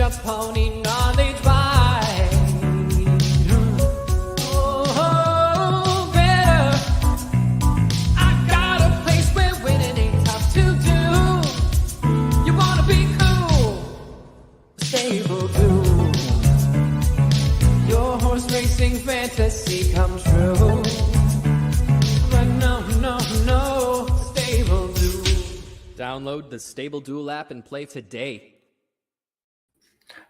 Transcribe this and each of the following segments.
your pony knowledge by. Oh, better. I got a place where winning ain't tough to do. You wanna be cool, stable too. Your horse racing fantasy come true. But no, stable do. Download the Stable Duel app and play today.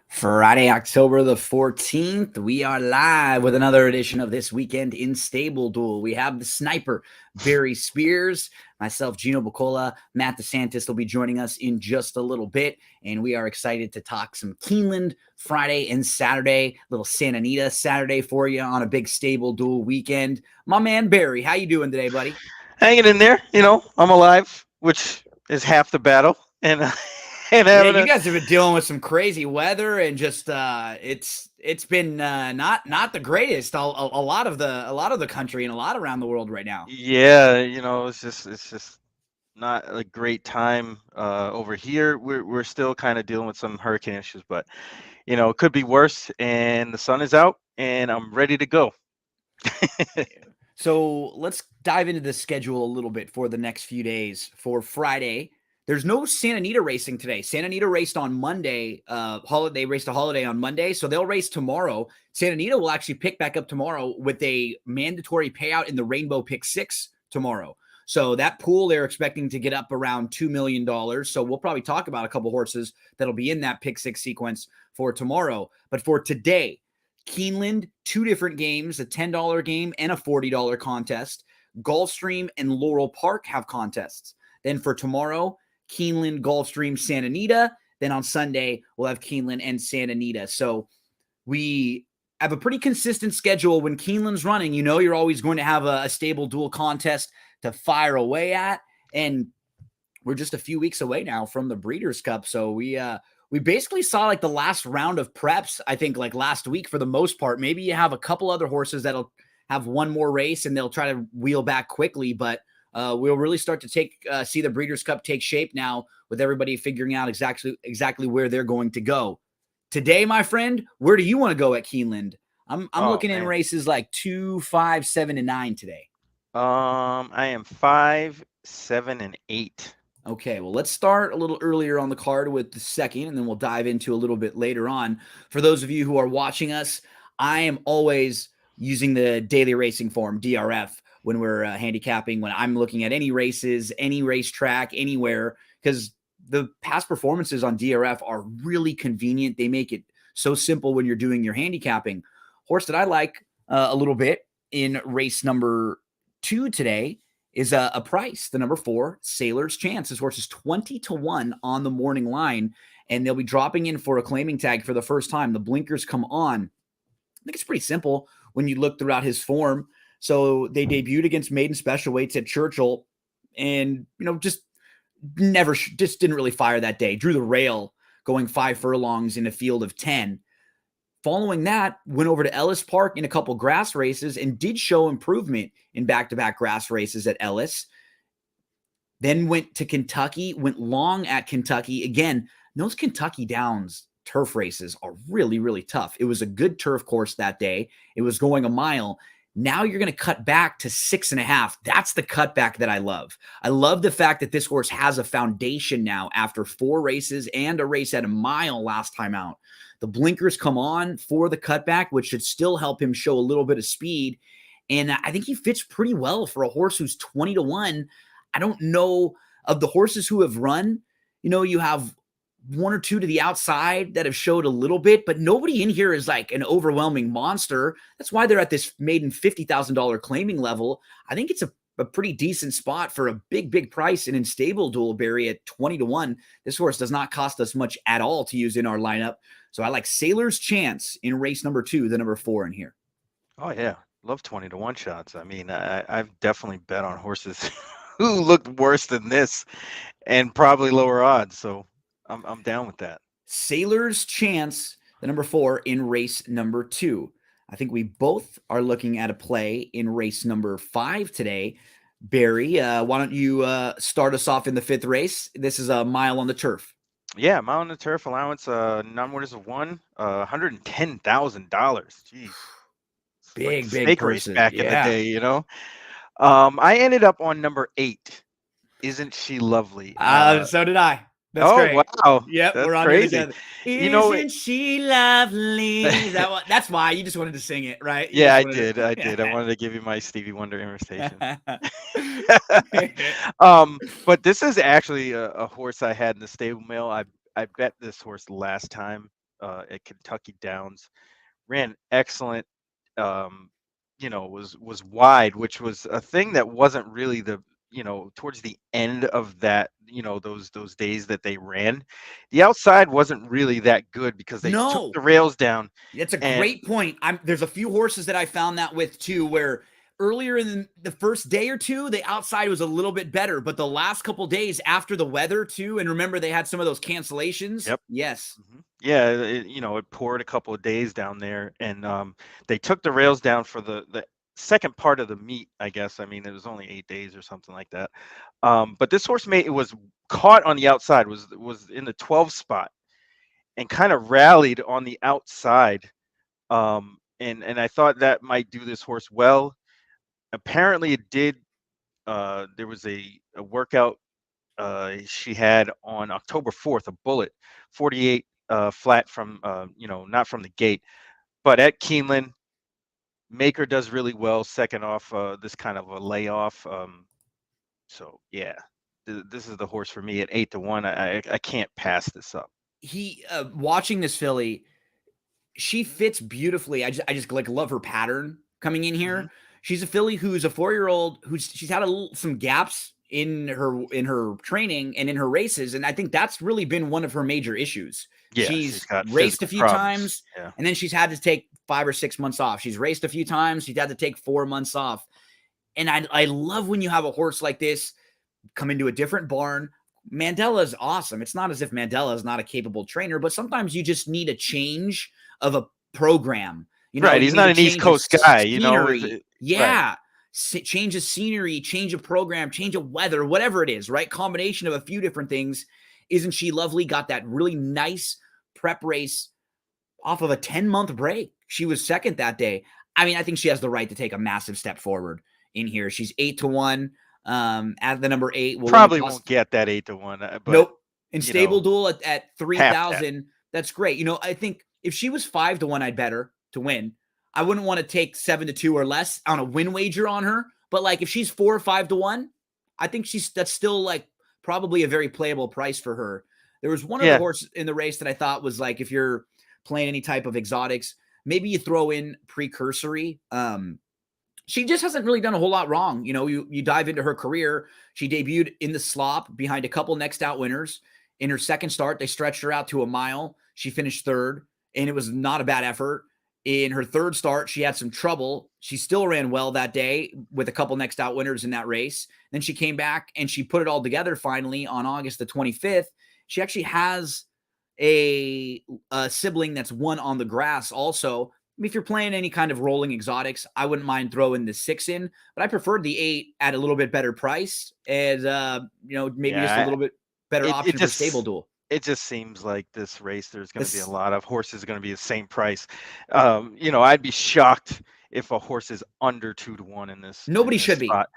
Friday, October the 14th, we are live with another edition of This Weekend in Stable Duel. We have the sniper, Barry Spears, myself, Gino Bacola, Matt DeSantis will be joining us in just a little bit, and we are excited to talk some Keeneland Friday and Saturday, little Santa Anita Saturday for you on a big Stable Duel weekend. My man, Barry, how you doing today, buddy? Hanging in there, I'm alive, which is half the battle, and Yeah, you guys have been dealing with some crazy weather and just it's been not the greatest. A lot of the country and a lot around the world right now. Yeah, it's just not a great time over here. We're still kind of dealing with some hurricane issues, but it could be worse. And the sun is out, and I'm ready to go. So let's dive into the schedule a little bit for the next few days. For Friday, there's no Santa Anita racing today. Santa Anita raced on Monday. They raced a holiday on Monday, so they'll race tomorrow. Santa Anita will actually pick back up tomorrow with a mandatory payout in the Rainbow Pick 6 tomorrow. So that pool, they're expecting to get up around $2 million. So we'll probably talk about a couple horses that'll be in that Pick 6 sequence for tomorrow. But for today, Keeneland, 2 different games, a $10 game and a $40 contest. Gulfstream and Laurel Park have contests. Then for tomorrow, Keeneland, Gulfstream, Santa Anita. Then on Sunday, we'll have Keeneland and Santa Anita. So we have a pretty consistent schedule. When Keeneland's running, you're always going to have a Stable Duel contest to fire away at. And we're just a few weeks away now from the Breeders' Cup. So we basically saw like the last round of preps, I think like last week for the most part. Maybe you have a couple other horses that'll have one more race and they'll try to wheel back quickly, but we'll really start to see the Breeders' Cup take shape now with everybody figuring out exactly where they're going to go. Today, my friend, where do you want to go at Keeneland? I'm looking in races like 2, 5, 7, and 9 today. I am 5, 7, and 8. Okay, well, let's start a little earlier on the card with the second, and then we'll dive into a little bit later on. For those of you who are watching us, I am always using the Daily Racing Form, DRF, when we're handicapping, when I'm looking at any races, any racetrack, anywhere, because the past performances on DRF are really convenient. They make it so simple when you're doing your handicapping. Horse that I like a little bit in race number 2 today is a Price, the number 4, Sailor's Chance. This horse is 20-1 on the morning line, and they'll be dropping in for a claiming tag for the first time. The blinkers come on. I think it's pretty simple when you look throughout his form. So they debuted against maiden special weights at Churchill and, just didn't really fire that day. Drew the rail going 5 furlongs in a field of 10. Following that, went over to Ellis Park in a couple grass races and did show improvement in back-to-back grass races at Ellis. Then went to Kentucky, went long at Kentucky. Again, those Kentucky Downs turf races are really, really tough. It was a good turf course that day. It was going a mile. Now you're going to cut back to 6.5. That's the cutback that I love. I love the fact that this horse has a foundation now after 4 races and a race at a mile last time out. The blinkers come on for the cutback, which should still help him show a little bit of speed. And I think he fits pretty well for a horse who's 20-1. I don't know of the horses who have run. You have 1 or 2 to the outside that have showed a little bit, but nobody in here is like an overwhelming monster. That's why they're at this maiden $50,000 claiming level. I think it's a pretty decent spot for a big price and in Stable Duel, Barry, at 20-1. This horse does not cost us much at all to use in our lineup. So I like Sailor's Chance in race number 2, the number 4 in here. Oh, yeah. Love 20-1 shots. I mean, I've definitely bet on horses who looked worse than this and probably lower odds. So I'm down with that. Sailor's Chance, the number 4 in race number 2. I think we both are looking at a play in race number 5 today. Barry, why don't you start us off in the 5th race? This is a mile on the turf. Yeah, Mountain and Turf allowance, non-winners of one, $110,000. Jeez, it's like a Big snake race purses. back in the Yeah. day, you know. I ended up on number 8. Isn't she lovely? So did I. That's Oh great. wow, Yep, that's we're on here crazy. together. You know, Isn't she lovely? Is that what? That's why you just wanted to sing it, right? You yeah, just I wanted did, I did. I to. wanted to give you my Stevie Wonder imitation. Yeah. But this is actually a horse I had in the stable mail. I bet this horse last time at Kentucky Downs. Ran excellent. Um, was wide, which was a thing that wasn't really towards the end of that, those days that they ran. The outside wasn't really that good because they took No, the rails down that's a and great point. There's a few horses that I found that with too, where earlier in the first day or two, the outside was a little bit better, but the last couple days after the weather too, and remember they had some of those cancellations. yep. Yes, Yeah, it poured a couple of days down there, and they took the rails down for the second part of the meet, I guess. I mean, it was only 8 days or something like that. But this horse made it was caught on the outside, was in the 12 spot, and kind of rallied on the outside. And I thought that might do this horse well. Apparently, it did. There was a workout she had on October 4th, a bullet, 48 flat from, not from the gate, but at Keeneland. Maker does really well second off this kind of a layoff. So yeah, this is the horse for me at 8 to 1. I can't pass this up. he watching this filly, she fits beautifully. I just like love her pattern coming in Hmm. here. She's a filly who's a 4-year-old she's had some gaps in her training and in her races, and I think that's really been one of her major issues. Yeah, she's She's got raced a physical few problems. times, Yeah, and then she's had to take 5 or 6 months off. She's raced a few times. She's had to take 4 months off, and I love when you have a horse like this come into a different barn. Mandela is awesome. It's not as if Mandela is not a capable trainer, but sometimes you just need a change of a program. right. You He's need not a an East change of Coast guy, scenery. Right. Yeah. Change of scenery, change of program, change of weather, whatever it is, right? Combination of a few different things. Isn't she lovely? Got that really nice prep race off of a 10-month break. She was second that day. I mean, I think she has the right to take a massive step forward in here. She's 8 to 1. At the number 8, will only Probably cost. won't get that 8 to 1, but Nope. In you Stable know, Duel at half that. 3,000, that's great. I think if she was 5 to 1, I'd bet her to win. I wouldn't want to take 7 to 2 or less on a win wager on her. But like if she's 4 or 5 to 1, I think that's still like probably a very playable price for her. There was one other Yeah, horse in the race that I thought was like, if you're playing any type of exotics, maybe you throw in Precursory. She just hasn't really done a whole lot wrong. You dive into her career. She debuted in the slop behind a couple next out winners. In her second start, they stretched her out to a mile. She finished third, and it was not a bad effort. In her third start, she had some trouble. She still ran well that day with a couple next out winners in that race. Then she came back and she put it all together finally on August the 25th. She actually has a sibling that's won on the grass also. If you're playing any kind of rolling exotics, I wouldn't mind throwing the 6 in, but I preferred the 8 at a little bit better price as maybe just a yeah. little bit better It option for Stable just Duel. it just seems like this race there's going to be a This lot of horses going to be the same price. I'd be shocked if a horse is under 2 to 1 in this Nobody should be. spot.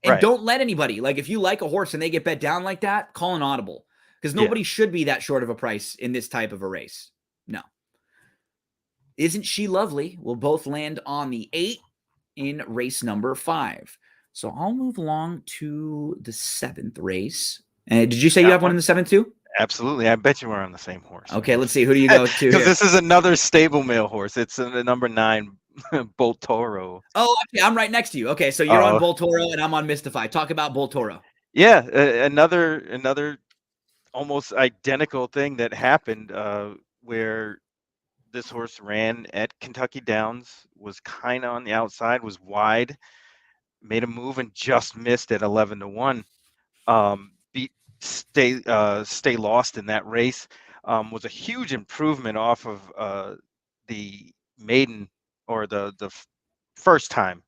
And Right. don't let anybody, like if you like a horse and they get bet down like that, call an audible because Yeah. nobody should be that short of a price in this type of a race. No. Isn't she lovely? We'll both land on the 8 in race number 5. So I'll move along to the 7th race. Did you say you Got have one one? in the 7th too? Absolutely. I bet you we're on the same horse. Okay, let's see. Who do you go to Because here? this is another stable male horse. It's the number 9, Bolt Toro. Oh, okay, I'm right next to you. Okay, so you're on Oh, Bull Toro and I'm on Mystify. Talk about Bull Toro. yeah. Another almost identical thing that happened where this horse ran at Kentucky Downs, was kind of on the outside, was wide, made a move and just missed at 11 to 1. Beat Stay Lost in that race. Was a huge improvement off of the maiden or the first time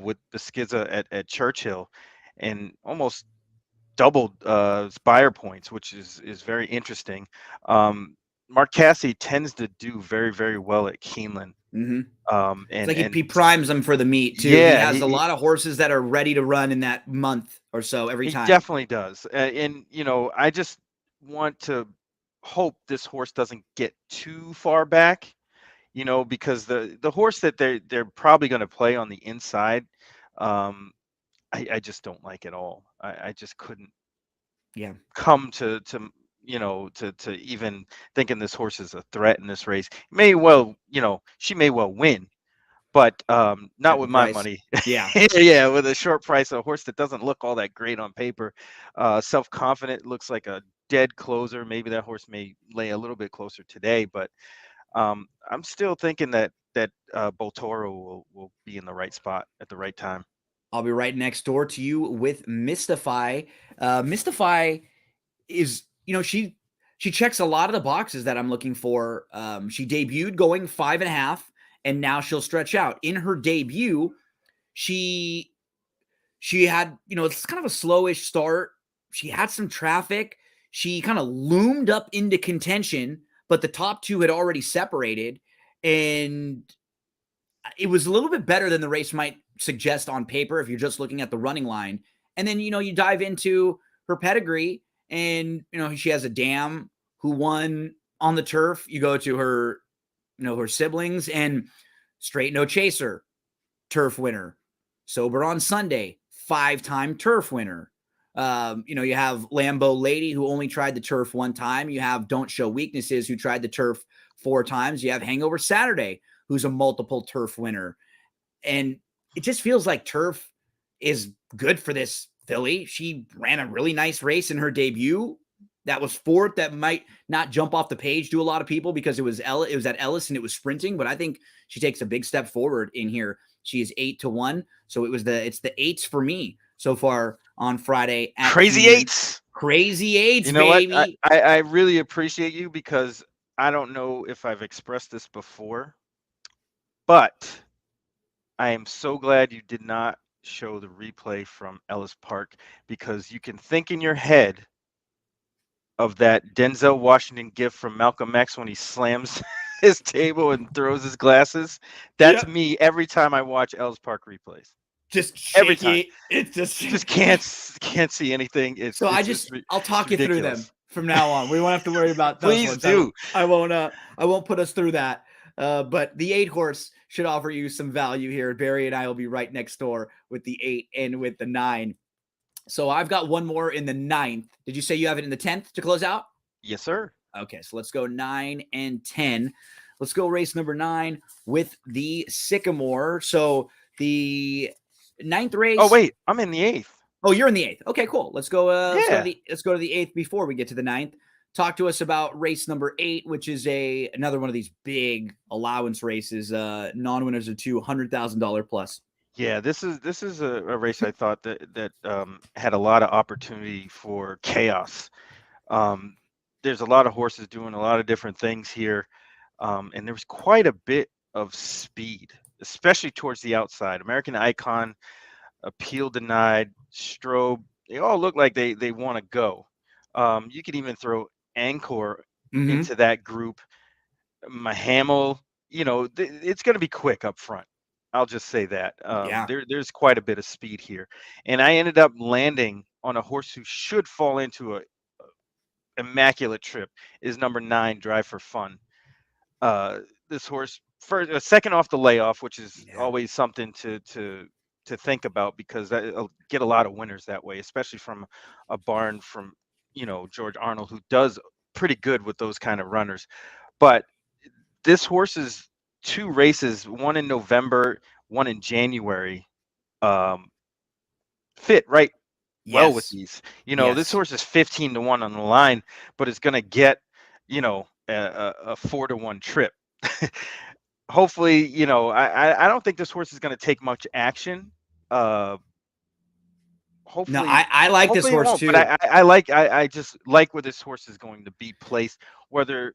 with the Skizza at Churchill, and almost doubled Spire points, which is very interesting. Mark Cassidy tends to do very, very well at Keeneland. Mm-hmm. It's And like he primes them for the meet too. He yeah, has a lot of horses that are ready to run in that month or so every he time. definitely does. And I just want to hope this horse doesn't get too far back, because the horse that they're probably going to play on the inside, I just don't like at all. I just couldn't Yeah. come to even thinking this horse is a threat in this race. May well, she may well win, but not At the with my price. money. Yeah. Yeah, with a short price, a horse that doesn't look all that great on paper. Self-confident, looks like a dead closer. Maybe that horse may lay a little bit closer today, but I'm still thinking that Boltoro will be in the right spot at the right time. I'll be right next door to you with Mystify. Mystify is, she checks a lot of the boxes that I'm looking for. She debuted going 5.5, and now she'll stretch out. In her debut, she had, it's kind of a slowish start. She had some traffic. She kind of loomed up into contention, but the top two had already separated, and it was a little bit better than the race might suggest on paper if you're just looking at the running line. And then, you dive into her pedigree, and, she has a dam who won on the turf. You go to her, her siblings, and Straight No Chaser, turf winner. Sober on Sunday, 5-time turf winner. You have Lambeau Lady, who only tried the turf one time. You have Don't Show Weaknesses, who tried the turf 4 times. You have Hangover Saturday, who's a multiple turf winner. And it just feels like turf is good for this filly. She ran a really nice race in her debut. That was 4th. That might not jump off the page to a lot of people because it was at Ellis and it was sprinting, but I think she takes a big step forward in here. She is 8-1. So it's the 8s for me so far on Friday. Crazy Keeneland. 8s. Crazy 8s, You know baby. what? I really appreciate you, because I don't know if I've expressed this before, but I am so glad you did not show the replay from Ellis Park, because you can think in your head of that Denzel Washington gift from Malcolm X when he slams his table and throws his glasses. That's me every time I watch Ellis Park replays. Just every shaky. time. It's just can't see anything. I'll talk you through them ridiculous. from now on. We won't have to worry about those Please ones. do. I won't put us through that. But the 8 horse should offer you some value here. Barry and I will be right next door with the 8 and with the 9. So I've got one more in the 9th. Did you say you have it in the 10th to close out? Yes, sir. Okay, so let's go 9 and 10. Let's go race number 9 with the Sycamore. So the 9th race. Oh, wait, I'm in the 8th. Oh, you're in the 8th. Okay, cool. Let's go to Yeah. let's go to the 8th before we get to the 9th. Talk to us about race number 8, which is another one of these big allowance races. Non-winners are $200,000 plus. Yeah, this is a race I thought that had a lot of opportunity for chaos. There's a lot of horses doing a lot of different things here, and there was quite a bit of speed, especially towards the outside. American Icon, Appeal Denied, Strobe, they all look like they want to go. You could even throw Anchor into that group. Mahamel, it's going to be quick up front. I'll just say that. There's quite a bit of speed here. And I ended up landing on a horse who should fall into a immaculate trip, is number 9, Drive for Fun. This horse, second off the layoff, which is always something to think about, because I'll get a lot of winners that way, especially from a barn from, George Arnold, who does pretty good with those kind of runners. But this horse's 2 races, one in November, one in January, fit right well with these. This horse is 15-1 on the line, but it's going to get, a 4-1 trip. Hopefully, I don't think this horse is going to take much action. Hopefully, no, I like this horse too. But I just like where this horse is going to be placed. Whether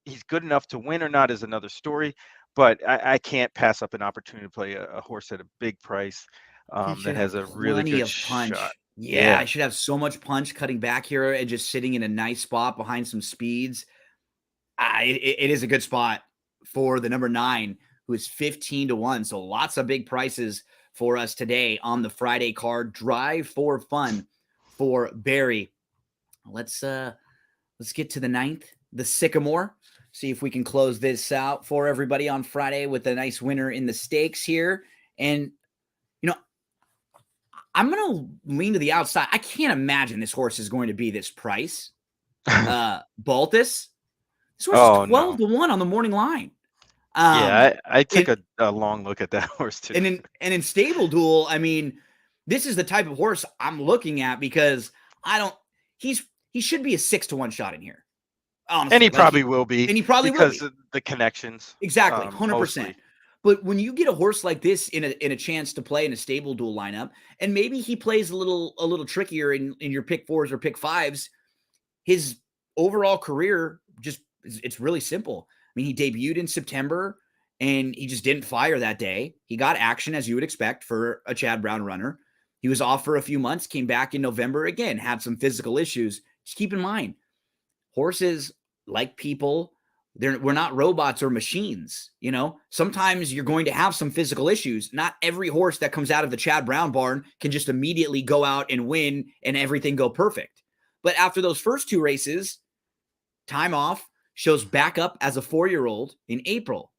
he's good enough to win or not is another story, but I can't pass up an opportunity to play a horse at a big price that has a really good punch. shot. Yeah, Yeah. I should have so much punch cutting back here and just sitting in a nice spot behind some speeds. It is a good spot for the number 9, who is 15-1. So lots of big prices for us today on the Friday card. Drive for Fun for Barry. Let's get to the 9th, the Sycamore. See if we can close this out for everybody on Friday with a nice winner in the stakes here. And you know, I'm gonna lean to the outside. I can't imagine this horse is going to be this price. Baltus. This horse is Oh 12 no. to 1 on the morning line. Yeah, I took and, a long look at that horse too. and in Stable Duel, I mean, this is the type of horse I'm looking at because he should be a 6-1 shot in here. Honestly, And he like probably will be. and he probably will because be. of the connections. Exactly, 100%. Mostly. But when you get a horse like this in a chance to play in a Stable Duel lineup, and maybe he plays a little trickier in your pick 4s or pick 5s, his overall career it's really simple. I mean, he debuted in September and he just didn't fire that day. He got action as you would expect for a Chad Brown runner. He was off for a few months, came back in November again, had some physical issues. Just keep in mind, horses, like people, we're not robots or machines. Sometimes you're going to have some physical issues. Not every horse that comes out of the Chad Brown barn can just immediately go out and win and everything go perfect. But after those first 2 races, time off, shows back up as a 4-year-old in April,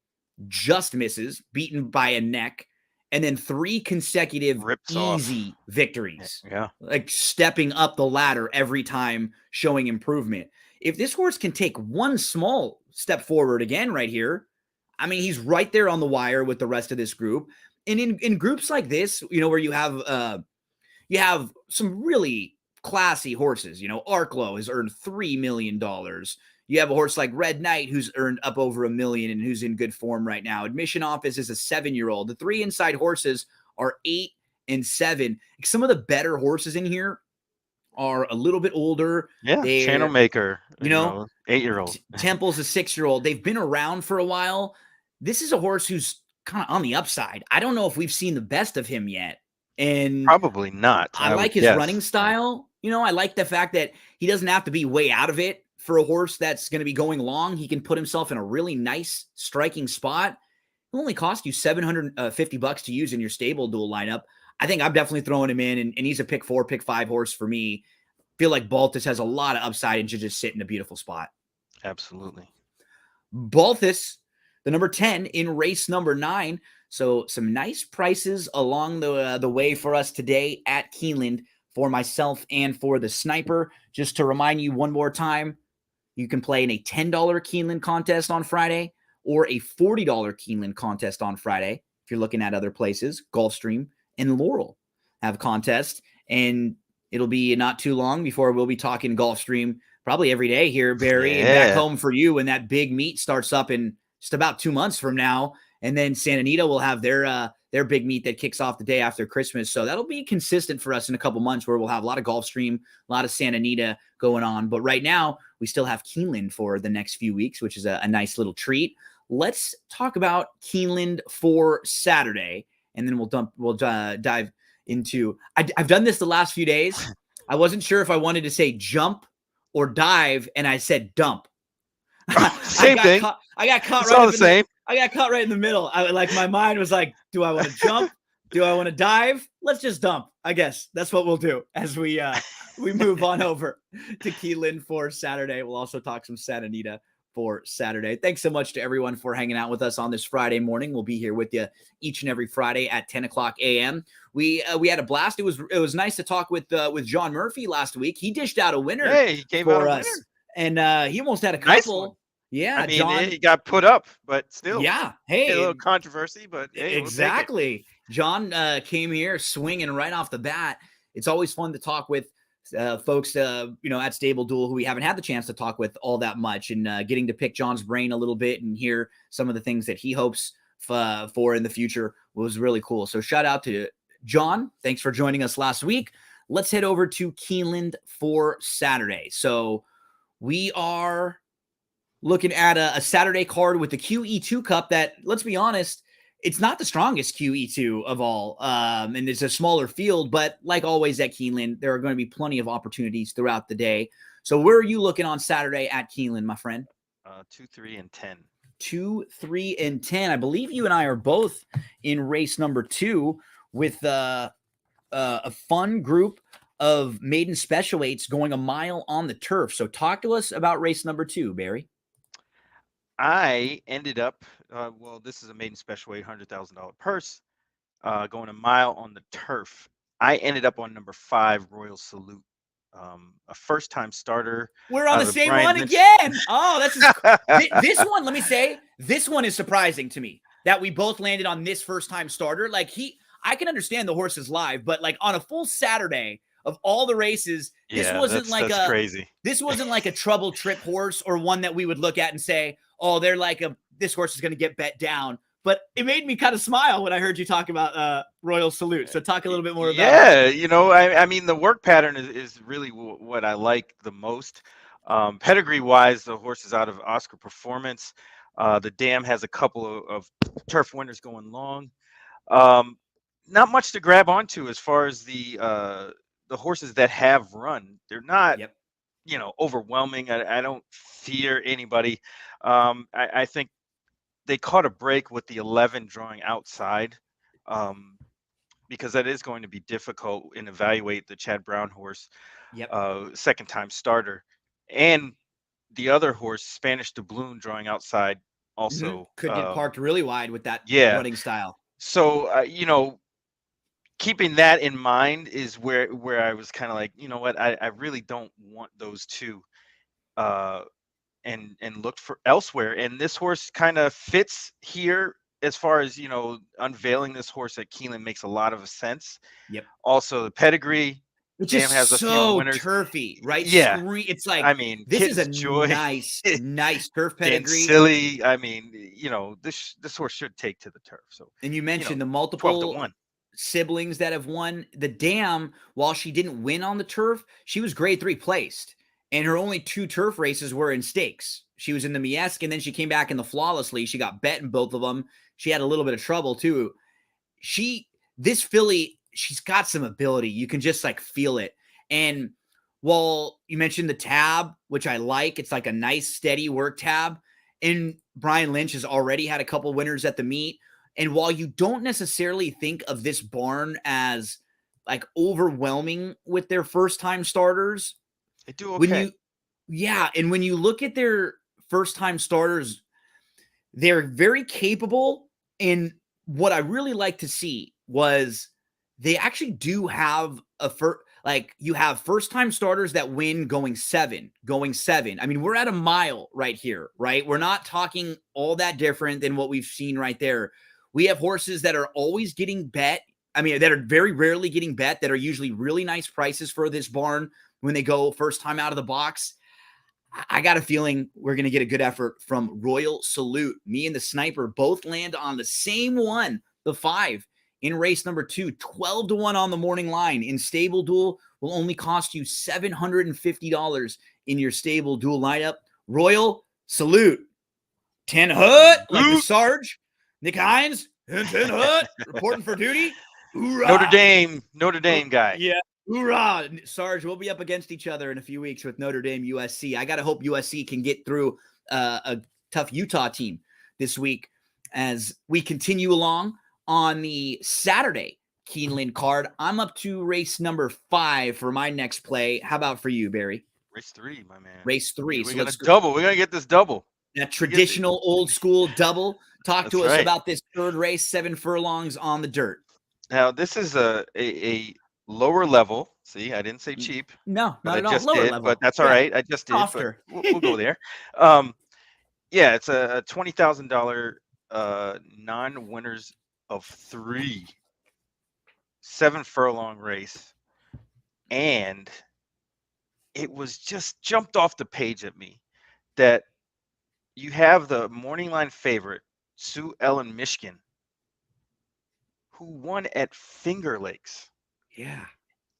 just misses, beaten by a neck, and then 3 consecutive Rips easy off. victories. Yeah. Like stepping up the ladder every time, showing improvement. If this horse can take one small step forward again right here, I mean, he's right there on the wire with the rest of this group. And in groups like this, where you have some really classy horses. Arklow has earned $3 million. You have a horse like Red Knight who's earned up over $1 million and who's in good form right now. Admission Office is a 7-year-old. The 3 inside horses are 8 and 7. Some of the better horses in here are a little bit older. Yeah, Channel Maker, 8-year-old. Temple's a 6-year-old. They've been around for a while. This is a horse who's kind of on the upside. I don't know if we've seen the best of him yet. And probably not. I like his running style. I like the fact that he doesn't have to be way out of it for a horse that's going to be going long. He can put himself in a really nice striking spot. It'll only cost you $750 to use in your Stable Duel lineup. I think I'm definitely throwing him in, and he's a pick 4, pick 5 horse for me. Feel like Baltus has a lot of upside and should just sit in a beautiful spot. Absolutely. Baltus, the number 10 in race number 9. So some nice prices along the way for us today at Keeneland for myself and for the Sniper. Just to remind you one more time, you can play in a $10 Keeneland contest on Friday or a $40 Keeneland contest on Friday. If you're looking at other places, Gulfstream and Laurel have contests, and it'll be not too long before we'll be talking Gulfstream probably every day here, Barry, and back home for you when that big meet starts up in just about 2 months from now. And then Santa Anita will have their big meet that kicks off the day after Christmas. So that'll be consistent for us in a couple months where we'll have a lot of Gulfstream, a lot of Santa Anita going on. But right now, we still have Keeneland for the next few weeks, which is a nice little treat. Let's talk about Keeneland for Saturday, and then we'll dive into. I've done this the last few days. I wasn't sure if I wanted to say jump or dive, and I said dump. Same thing. I got caught. It's right all the same. I got caught right in the middle. My mind was like, do I want to jump? Do I want to dive? Let's just dump. I guess that's what we'll do as we move on over to Keeneland for Saturday. We'll also talk some Santa Anita for Saturday. Thanks so much to everyone for hanging out with us on this Friday morning. We'll be here with you each and every Friday at 10 o'clock a.m. We had a blast. It was nice to talk with John Murphy last week. He dished out a winner. Hey, he came for out us, and he almost had a couple. Nice. Yeah, I mean, John, he got put up, but still. Yeah, hey, a little controversy, but hey, exactly. John came here swinging right off the bat. It's always fun to talk with folks, at Stable Duel who we haven't had the chance to talk with all that much, and getting to pick John's brain a little bit and hear some of the things that he hopes for in the future was really cool. So shout out to John. Thanks for joining us last week. Let's head over to Keeneland for Saturday. So we are looking at a Saturday card with the QE2 Cup that, let's be honest, it's not the strongest QE2 of all, and it's a smaller field, but like always at Keeneland, there are going to be plenty of opportunities throughout the day. So where are you looking on Saturday at Keeneland, my friend? 2, 3, and 10. 2, 3, and 10. I believe you and I are both in race number 2 with a fun group of maiden special weights going a mile on the turf. So talk to us about race number 2, Barry. I ended up, well, this is a maiden special weight, $100,000 purse, going a mile on the turf. I ended up on number 5, Royal Salute, a first-time starter. We're on out the of same Brian one Lynch. again. Oh, this one. Let me say, this one is surprising to me that we both landed on this first-time starter. Like I can understand the horse is live, but like on a full Saturday of all the races, this Yeah, wasn't that's crazy. This wasn't like a trouble trip horse or one that we would look at and say, oh, they're like this horse is going to get bet down. But it made me kind of smile when I heard you talk about Royal Salute. So talk a little bit more about it. Yeah, I mean, the work pattern is really what I like the most. Pedigree-wise, the horse is out of Oscar Performance. The dam has a couple of turf winners going long. Not much to grab onto as far as the horses that have run. They're not, overwhelming. I don't fear anybody. I think they caught a break with the 11 drawing outside, because that is going to be difficult and evaluate the Chad Brown horse, second time starter, and the other horse, Spanish Doubloon, drawing outside also could get parked really wide with that running style. So keeping that in mind is where I was kind of like, you know what, I really don't want those two, and looked for elsewhere. And this horse kind of fits here as far as, unveiling this horse at Keeneland makes a lot of sense. Yep. Also the pedigree. It's just so turfy, right? Yeah. It's like, I mean, this is a Joy, nice turf pedigree. And silly. I mean, this horse should take to the turf. So, and you mentioned the multiple siblings that have won. The dam, while she didn't win on the turf, she was grade 3 placed. And her only 2 turf races were in stakes. She was in the Miesk, and then she came back in the Flawlessly. She got bet in both of them. She had a little bit of trouble too. This filly, she's got some ability. You can just like feel it. And while you mentioned the tab, which I like, it's like a nice steady work tab. And Brian Lynch has already had a couple winners at the meet. And while you don't necessarily think of this barn as like overwhelming with their first time starters, they do okay. And when you look at their first time starters, they're very capable. And what I really like to see was they actually do have you have first time starters that win going 7. I mean, we're at a mile right here, right? We're not talking all that different than what we've seen right there. We have horses that are always getting bet. I mean, that are very rarely getting bet, that are usually really nice prices for this barn when they go first time out of the box. I got a feeling we're going to get a good effort from Royal Salute. Me and the Sniper both land on the same one, the 5 in race number 2, 12-1 on the morning line. In Stable Duel will only cost you $750 in your Stable Duel lineup. Royal Salute. 10 Hut, like the Sarge. Nick Hines, 10 Hut, reporting for duty. Hoorah. Notre Dame guy. Yeah. Hoorah. Sarge, we'll be up against each other in a few weeks with Notre Dame USC. I got to hope USC can get through a tough Utah team this week as we continue along on the Saturday Keeneland card. I'm up to race number 5 for my next play. How about for you, Barry? Race 3, my man. Race 3. We're going to double. We're going to get this double. That traditional old school double. Talk to us about this third race, 7 furlongs on the dirt. Now, this is a lower level. See, I didn't say cheap. No, not at all. Just Lower did, level. But that's all right. I just did. But we'll go there. It's a $20,000 non-winners of 3, 7 furlong race, and it was just jumped off the page at me that you have the morning line favorite, Sue Ellen Mishkin, who won at Finger Lakes. Yeah.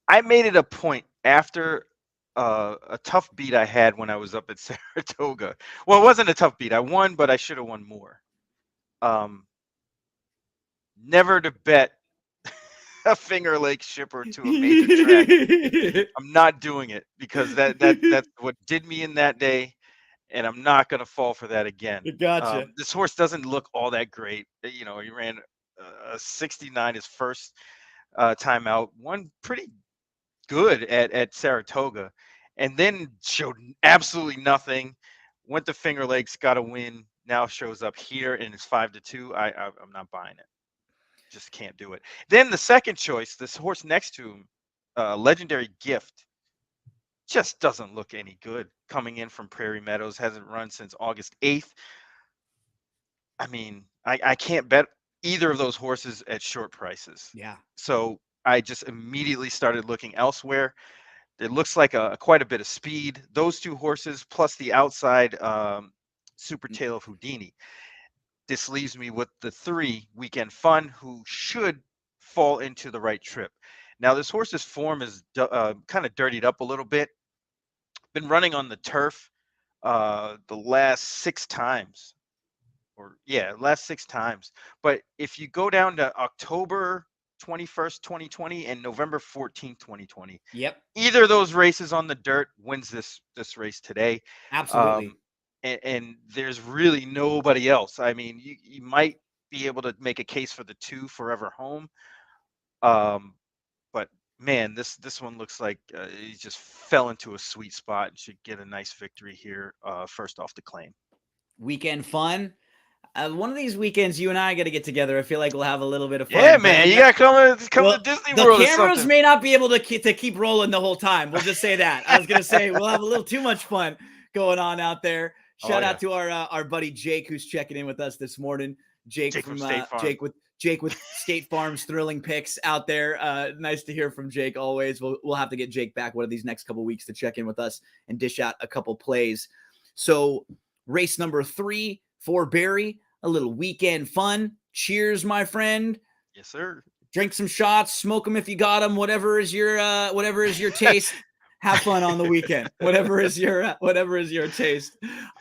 I made it a point after a tough beat I had when I was up at Saratoga. Well, it wasn't a tough beat. I won, but I should have won more. never to bet a Finger Lake shipper to a major track. I'm not doing it because that's what did me in that day, and I'm not going to fall for that again. Gotcha. This horse doesn't look all that great. You know, he ran a 69 his first time out, won pretty good at Saratoga, and then showed absolutely nothing. Went to Finger Lakes, got a win. Now shows up here and it's 5-2. I'm not buying it. Just can't do it. Then the second choice, this horse next to him, Legendary Gift, just doesn't look any good. Coming in from Prairie Meadows, hasn't run since August 8th. I mean, I can't bet either of those horses at short prices. Yeah. So I just immediately started looking elsewhere. It looks like quite a bit of speed. Those two horses plus the outside Super Tail of Houdini. This leaves me with the 3 Weekend Fun, who should fall into the right trip. Now, this horse's form is kind of dirtied up a little bit. Been running on the turf the last 6 times. Last 6 times. But if you go down to October 21st, 2020 and November 14th, 2020. Yep. Either of those races on the dirt wins this race today. Absolutely. And there's really nobody else. I mean, you might be able to make a case for the 2 Forever Home. But man, this one looks like he just fell into a sweet spot and should get a nice victory here first off the claim. Weekend Fun. One of these weekends, you and I got to get together. I feel like we'll have a little bit of fun. Yeah, man, you got to come to Disney World. The cameras may not be able to keep rolling the whole time. We'll just say that. I was going to say we'll have a little too much fun going on out there. Shout out to our buddy Jake, who's checking in with us this morning. Jake from State Farm. Jake with State Farm's thrilling picks out there. Nice to hear from Jake always. We'll have to get Jake back one of these next couple weeks to check in with us and dish out a couple plays. So race number 3 for Barry, a little Weekend Fun. Cheers, my friend. Yes, sir. Drink some shots, smoke them if you got them. Whatever is your taste. Have fun on the weekend. Whatever is your taste.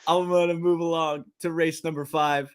I'm gonna move along to race number 5,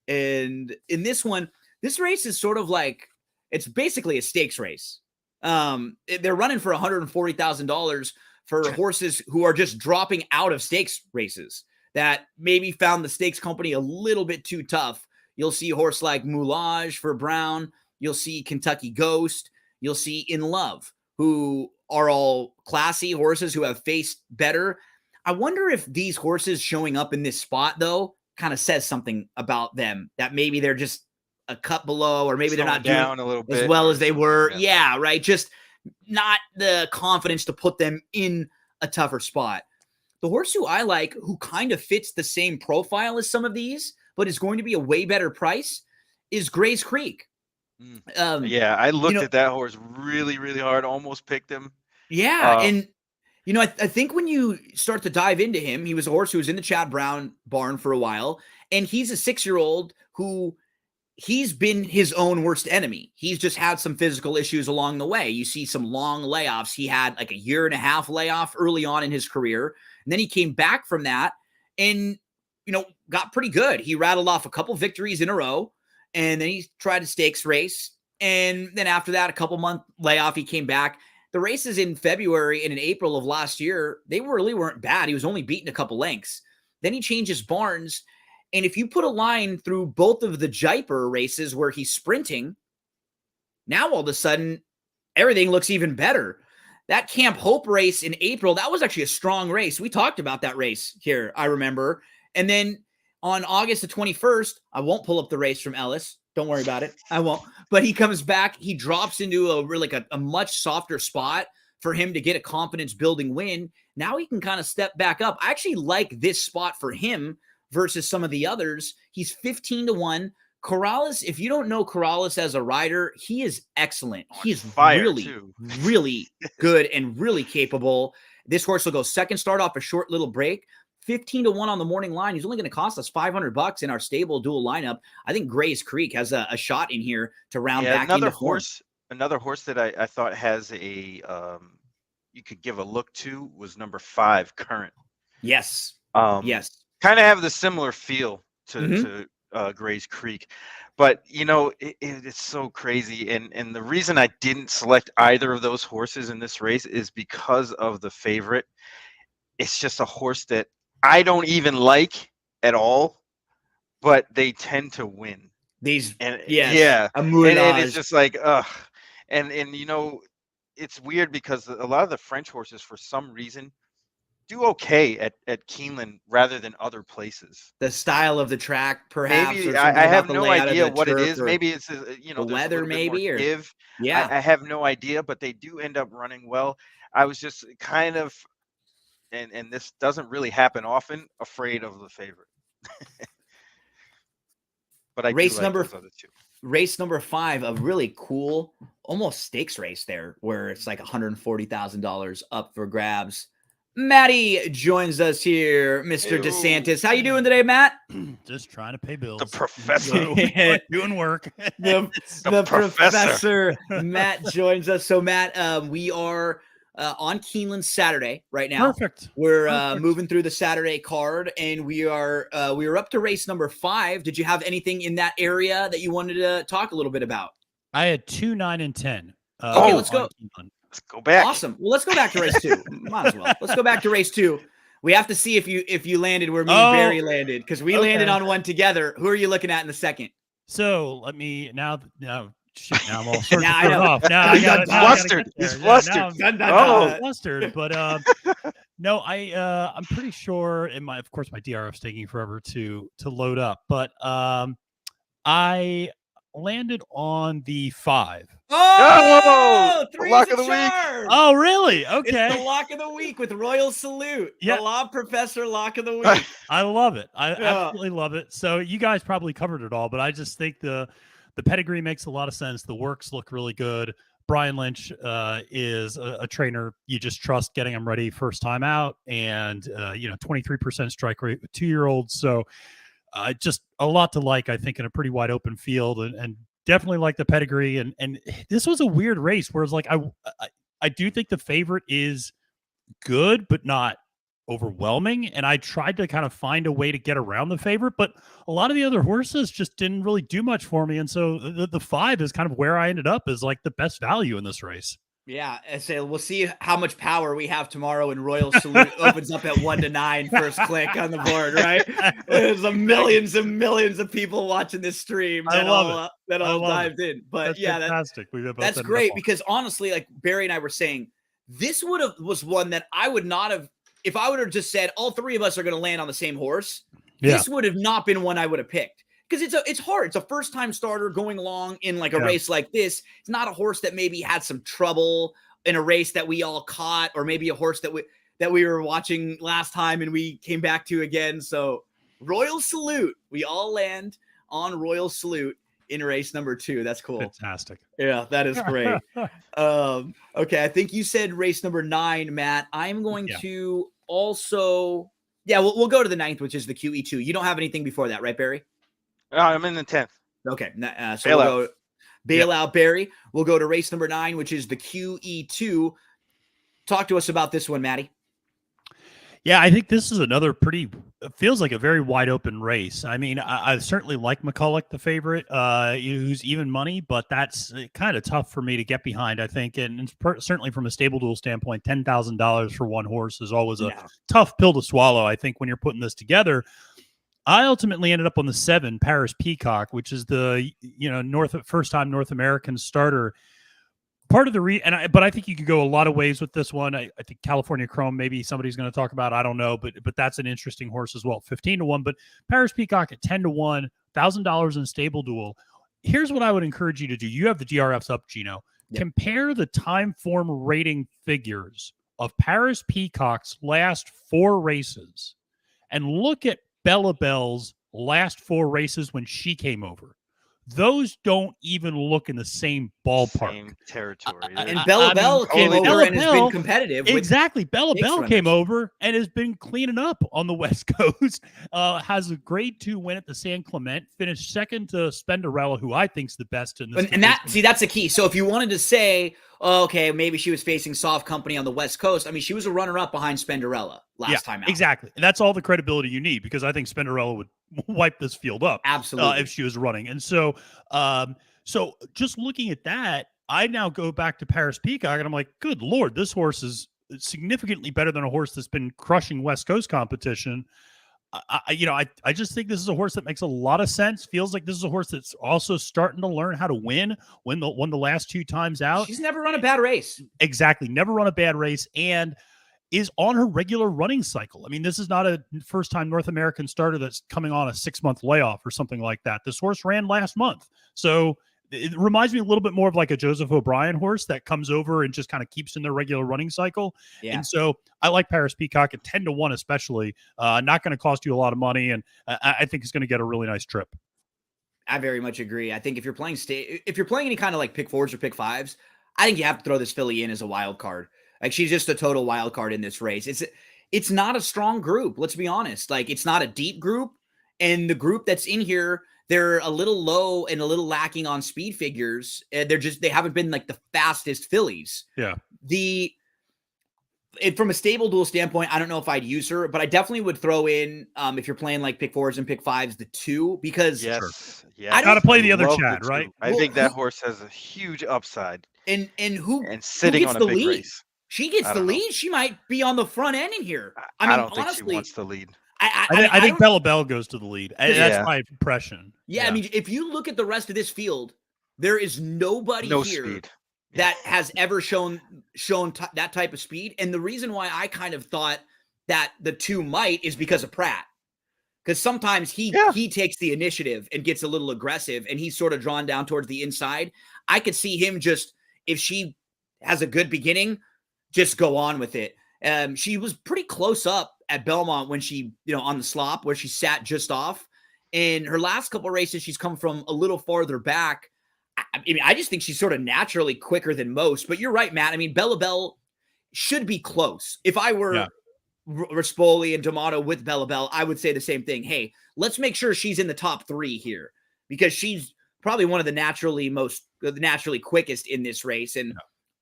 and in this one, this race is sort of like it's basically a stakes race. They're running for $140,000 for horses who are just dropping out of stakes races that maybe found the stakes company a little bit too tough. You'll see a horse like Moulage for Brown. You'll see Kentucky Ghost. You'll see In Love, who are all classy horses who have faced better. I wonder if these horses showing up in this spot, though, kind of says something about them, that maybe they're just a cut below, or maybe they're not doing a little bit as well as they were. Yeah, right. Just not the confidence to put them in a tougher spot. The horse who I like, who kind of fits the same profile as some of these, but is going to be a way better price, is Gray's Creek. I looked at that horse really, really hard. Almost picked him. Yeah, and I think when you start to dive into him, he was a horse who was in the Chad Brown barn for a while, and he's a 6-year-old who he's been his own worst enemy. He's just had some physical issues along the way. You see some long layoffs. He had like a 1.5-year layoff early on in his career, and then he came back from that and got pretty good. He rattled off a couple victories in a row, and then he tried a stakes race. And then after that, a couple month layoff, he came back. The races in February and in April of last year, they really weren't bad. He was only beaten a couple lengths. Then he changes barns. And if you put a line through both of the Jaipur races where he's sprinting, now all of a sudden, everything looks even better. That Camp Hope race in April, that was actually a strong race. We talked about that race here, I remember. And then on August the 21st, I won't pull up the race from Ellis. Don't worry about it. I won't. But he comes back. He drops into a much softer spot for him to get a confidence-building win. Now he can kind of step back up. I actually like this spot for him versus some of the others. He's 15-1. Corrales, if you don't know Corrales as a rider, he is excellent. He is really good and really capable. This horse will go second start off a short little break. 15-1 on the morning line. He's only going to cost us $500 in our stable dual lineup. I think Gray's Creek has a shot in here to round back into form. Another horse that I thought has a you could give a look to was number 5, Current. Yes. Yes. Kind of have the similar feel to Gray's Creek. But it's so crazy, and the reason I didn't select either of those horses in this race is because of the favorite. It's just a horse that I don't even like at all, but they tend to win. These, And yes, and it's just like, ugh. And it's weird because a lot of the French horses, for some reason, do okay at Keeneland rather than other places. the style of the track, perhaps. Maybe or I something have about the no layout of idea the what it turf is. or Maybe it's the there's a weather, little bit more maybe, or give. yeah. I have no idea, but they do end up running well. I was just kind of, and this doesn't really happen often, afraid of the favorite. But I do Race like number those other two. Race number 5, a really cool, almost stakes race there, where it's like $140,000 up for grabs. Matty joins us here, Mr. DeSantis. How you doing today, Matt? Just trying to pay bills. The professor. Doing work. The professor. Matt joins us. So Matt, we are on Keeneland Saturday right now. Perfect. We're Perfect. moving through the Saturday card, and we are up to race number 5. Did you have anything in that area that you wanted to talk a little bit about? I had 2, 9, and 10. Okay, let's go. on Keeneland. Let's go back. Awesome. Well, let's go back to race 2. Might as well. Let's go back to race 2. We have to see if you landed where me and Barry landed, because we landed on one together. Who are you looking at in the second? So let me now. Shoot, now I'm all sorts Now of I know. off. Now I got Flustered. He's flustered. Flustered. But no, I'm pretty sure. Of course, my DRF's taking forever to load up. But I landed on the 5. Oh, the three's lock a of the week. charm. Oh, really? It's the Okay. lock of the week with Royal Salute. Yeah. The Law Professor lock of the week. I love it. I Yeah. absolutely love it. So you guys probably covered it all, but I just think the pedigree makes a lot of sense. The works look really good. Brian Lynch is a trainer you just trust getting him ready first time out, and 23% strike rate with 2-year-olds. So just a lot to like, I think, in a pretty wide open field, and definitely like the pedigree. And this was a weird race, whereas like I do think the favorite is good, but not overwhelming. And I tried to kind of find a way to get around the favorite, but a lot of the other horses just didn't really do much for me. And so the 5 is kind of where I ended up as like the best value in this race. Yeah, I say we'll see how much power we have tomorrow when Royal Salute opens up at 1 to 9 first click on the board, right? There's millions and millions of people watching this stream that all dived in. But That's yeah, fantastic. that's great, because honestly, like Barry and I were saying, this was one that I would not have, if I would have just said all 3 of us are going to land on the same horse. This would have not been one I would have picked. Because it's hard. It's a first-time starter going along in like a race like this. It's not a horse that maybe had some trouble in a race that we all caught, or maybe a horse that we were watching last time and we came back to again. So Royal Salute. We all land on Royal Salute in race number 2. That's cool. Fantastic. Yeah, that is great. Okay, I think you said race number 9, Matt. I'm going to also, we'll go to the 9th, which is the QE2. You don't have anything before that, right, Barry? I'm in the 10th. Okay, so we'll go bailout Barry. We'll go to race number 9, which is the QE2. Talk to us about this one, Matty. Yeah, I think this is another feels like a very wide open race. I mean, I certainly like McCulloch, the favorite, who's even money, but that's kind of tough for me to get behind, I think. And certainly from a stable duel standpoint, $10,000 for one horse is always a tough pill to swallow, I think, when you're putting this together. I ultimately ended up on the 7, Paris Peacock, which is the first time North American starter. Part of the but I think you could go a lot of ways with this one. I think California Chrome, maybe somebody's going to talk about. I don't know, but that's an interesting horse as well. 15 to 1, but Paris Peacock at 10 to 1, $1,000 in stable duel. Here's what I would encourage you to do. You have the DRFs up, Gino. Yep. Compare the time form rating figures of Paris Peacock's last 4 races, and look at Bella Bell's last 4 races when she came over. Those don't even look in the same ballpark. Same territory. And Bella Bell came over and has been competitive. Exactly. Bella Bell came over and has been cleaning up on the West Coast. Has a grade 2 win at the San Clemente. Finished second to Spenderella, who I think is the best in this. And that's the key. So if you wanted to say, okay, maybe she was facing soft company on the West Coast. I mean, she was a runner-up behind Spenderella last time out. Exactly. And that's all the credibility you need, because I think Spenderella would wipe this field up Absolutely. if she was running. And so, so just looking at that, I now go back to Paris Peacock, and I'm like, good Lord, this horse is significantly better than a horse that's been crushing West Coast competition. I just think this is a horse that makes a lot of sense. Feels like this is a horse that's also starting to learn how to win when the last 2 times out. She's never run a bad race. Exactly. Never run a bad race, and is on her regular running cycle. I mean, this is not a first-time North American starter that's coming on a 6-month layoff or something like that. This horse ran last month. So it reminds me a little bit more of like a Joseph O'Brien horse that comes over and just kind of keeps in their regular running cycle. Yeah. And so I like Paris Peacock at 10-1, especially. Not going to cost you a lot of money, and I think it's going to get a really nice trip. I very much agree. I think if you're playing any kind of like pick fours or pick fives, I think you have to throw this filly in as a wild card. Like, she's just a total wild card in this race. It's not a strong group. Let's be honest. Like, it's not a deep group, and the group that's in here, they're a little low and a little lacking on speed figures. They haven't been like the fastest fillies. Yeah. From a stable duel standpoint, I don't know if I'd use her, but I definitely would throw in, if you're playing like pick fours and pick fives, the 2, because Yes. I Got to play the other love Chad, two. right? I think that horse has a huge upside, and who sitting gets on a the big lead? race. She gets I the don't know. lead. She might be on the front end in here. I I mean, don't think honestly, she wants the lead. I think Bella Bell goes to the lead. Yeah. That's my impression. Yeah, I mean, if you look at the rest of this field, there is nobody No here speed. that has ever shown that type of speed. And the reason why I kind of thought that the 2 might is because of Pratt. Because sometimes he takes the initiative and gets a little aggressive, and he's sort of drawn down towards the inside. I could see him just, if she has a good beginning, just go on with it. She was pretty close up at Belmont when she, on the slop where she sat just off. In her last couple of races, she's come from a little farther back. I mean, I just think she's sort of naturally quicker than most. But you're right, Matt. I mean, Bella Bell should be close. If I were Rispoli and D'Amato with Bella Bell, I would say the same thing. Hey, let's make sure she's in the top 3 here, because she's probably one of the naturally quickest in this race. And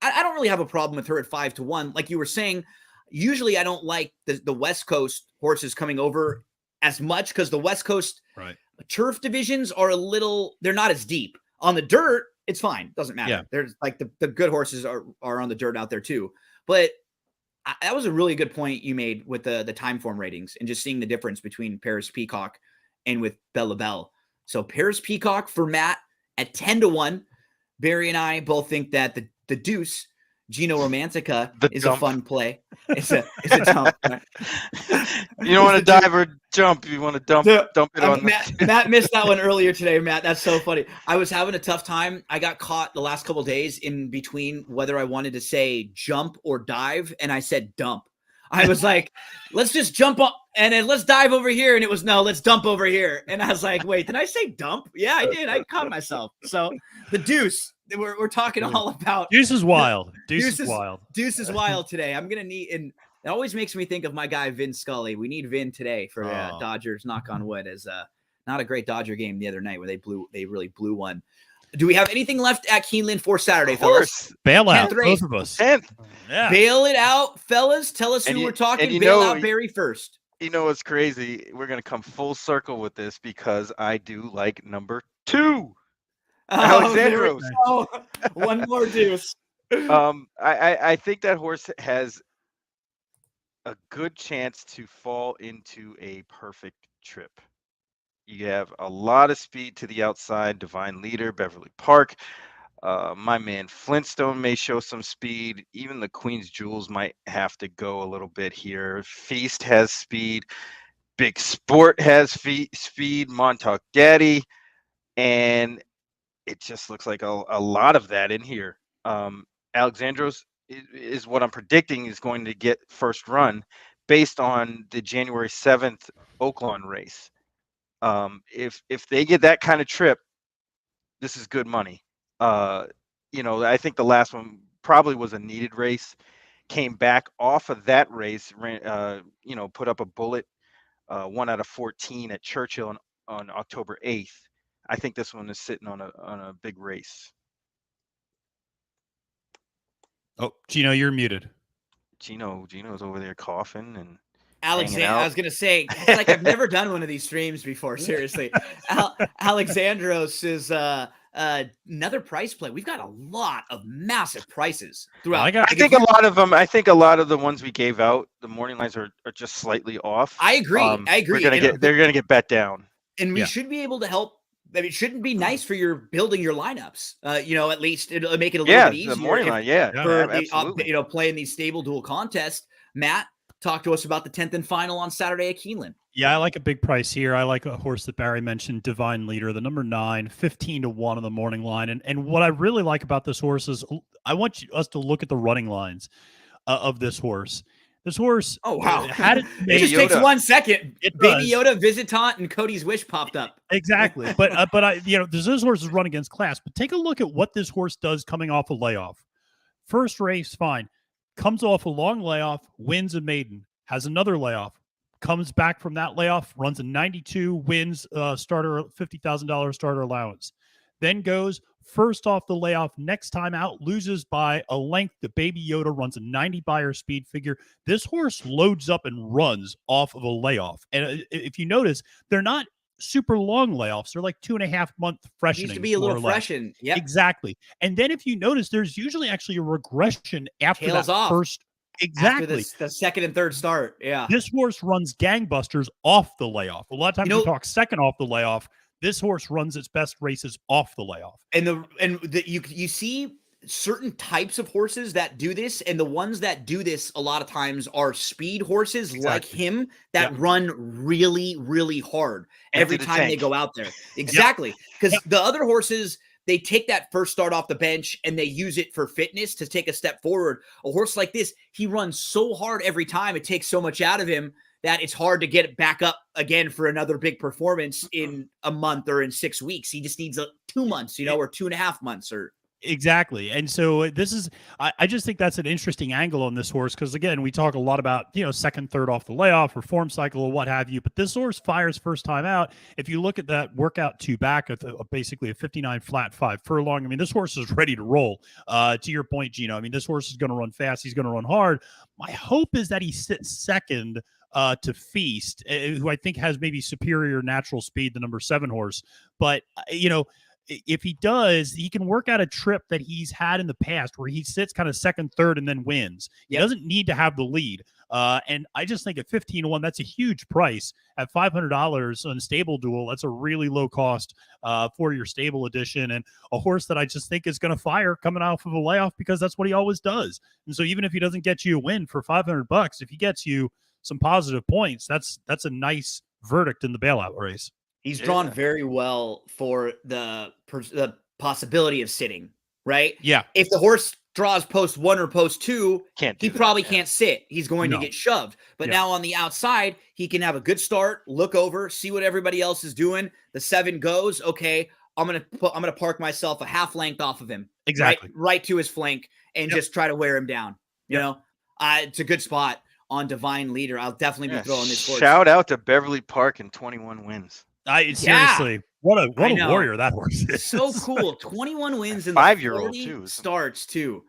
I don't really have a problem with her at 5-1. Like you were saying, usually I don't like the West Coast horses coming over as much, because the West Coast turf divisions are they're not as deep. On the dirt, it's fine. Doesn't matter. Yeah. There's like the good horses are on the dirt out there too. But that was a really good point you made with the time form ratings and just seeing the difference between Paris Peacock and with Bella Bell. So Paris Peacock for Matt at 10-1. Barry and I both think that the deuce, Gino Romantica, is a fun play. It's a dump. You don't want to dive or jump. You want to dump it on Matt missed that one earlier today, Matt. That's so funny. I was having a tough time. I got caught the last couple of days in between whether I wanted to say jump or dive, and I said dump. I was like, let's just jump up and then let's dive over here. And it was, no, let's dump over here. And I was like, wait, did I say dump? Yeah, I did. I caught myself. So the deuce, we're talking all about. Deuce is wild. Deuce is wild. Deuce is wild today. I'm going to need, and it always makes me think of my guy, Vin Scully. We need Vin today for Dodgers, knock on wood, as not a great Dodger game the other night where they really blew one. Do we have anything left at Keeneland for Saturday, fellas? Bail out, 10th race. both of us. 10th. Yeah. Bail it out, fellas. Tell us who we're talking. Bail out Barry first. You know what's crazy? We're going to come full circle with this because I do like number 2. Alexandros. One more deuce. I think that horse has a good chance to fall into a perfect trip. You have a lot of speed to the outside. Divine Leader, Beverly Park. My man Flintstone may show some speed. Even the Queen's Jewels might have to go a little bit here. Feast has speed. Big Sport has speed. Montauk Daddy. And it just looks like a lot of that in here. Alexandros is what I'm predicting is going to get first run based on the January 7th Oaklawn race. If they get that kind of trip, this is good money. I think the last one probably was a needed race. Came back off of that race, put up a bullet, 1 out of 14 at Churchill on October 8th. I think this one is sitting on a big race. Oh, Gino, you're muted. Gino's over there coughing and Alexander, out. I was gonna say, it's like I've never done one of these streams before. Seriously, Alexandros is another price play. We've got a lot of massive prices throughout. I think a lot of them. I think a lot of the ones we gave out, the morning lines are just slightly off. I agree. I agree. They're gonna get bet down, and we should be able to help. I mean, it shouldn't be nice for your building your lineups. At least it'll make it a little bit easier. The morning line, for absolutely. Playing these stable duel contests. Matt, talk to us about the 10th and final on Saturday at Keeneland. Yeah, I like a big price here. I like a horse that Barry mentioned, Divine Leader, the number 9, 15-1 on the morning line. And what I really like about this horse is I want us to look at the running lines of this horse. This horse, oh wow, it just takes 1 second. Baby does. Yoda, Visitant, and Cody's Wish popped up. Exactly, but this horse is run against class. But take a look at what this horse does coming off a layoff. First race, fine, comes off a long layoff, wins a maiden, has another layoff, comes back from that layoff, runs a 92, wins starter $50,000 starter allowance, then goes first off the layoff, next time out, loses by a length. The Baby Yoda runs a 90 buyer speed figure. This horse loads up and runs off of a layoff. And if you notice, they're not super long layoffs. They're like 2.5 month freshening. Used to be a little freshen. Yeah, exactly. And then if you notice, there's usually actually a regression after Tails that off. first. Exactly. After the second and third start. Yeah. This horse runs gangbusters off the layoff. A lot of times we talk second off the layoff. This horse runs its best races off the layoff. And you see certain types of horses that do this, and the ones that do this a lot of times are speed horses like him that run really, really hard every time they go out there. Exactly. Because the other horses, they take that first start off the bench and they use it for fitness to take a step forward. A horse like this, he runs so hard every time. It takes so much out of him that it's hard to get it back up again for another big performance in a month or in 6 weeks. He just needs 2 months, or 2.5 months or. Exactly. And so this is, I just think that's an interesting angle on this horse. Cause again, we talk a lot about, second, third off the layoff or form cycle or what have you, but this horse fires first time out. If you look at that workout 2 back at basically a 59 flat 5 furlong, I mean, this horse is ready to roll. To your point, Gino, I mean, this horse is going to run fast. He's going to run hard. My hope is that he sits second to Feast, who I think has maybe superior natural speed, the number 7 horse. But, if he does, he can work out a trip that he's had in the past where he sits kind of second, third, and then wins. He doesn't need to have the lead. And I just think at 15-1, that's a huge price. At $500 on Stable Duel, that's a really low cost for your stable edition, and a horse that I just think is going to fire coming off of a layoff because that's what he always does. And so even if he doesn't get you a win for $500, if he gets you some positive points, that's a nice verdict in the bailout race. He's drawn very well for the possibility of sitting, right? Yeah. If the horse draws post 1 or post 2, he probably can't sit. He's going to get shoved. But now on the outside, he can have a good start, look over, see what everybody else is doing. The 7 goes, okay, I'm gonna park myself a half length off of him. Exactly. Right to his flank and just try to wear him down. You know, it's a good spot on Divine Leader. I'll definitely be throwing this horse. Shout out to Beverly Park and 21 wins. Seriously, what a warrior that horse is. So cool. 21 wins in 5-year-old 40 too. Starts too.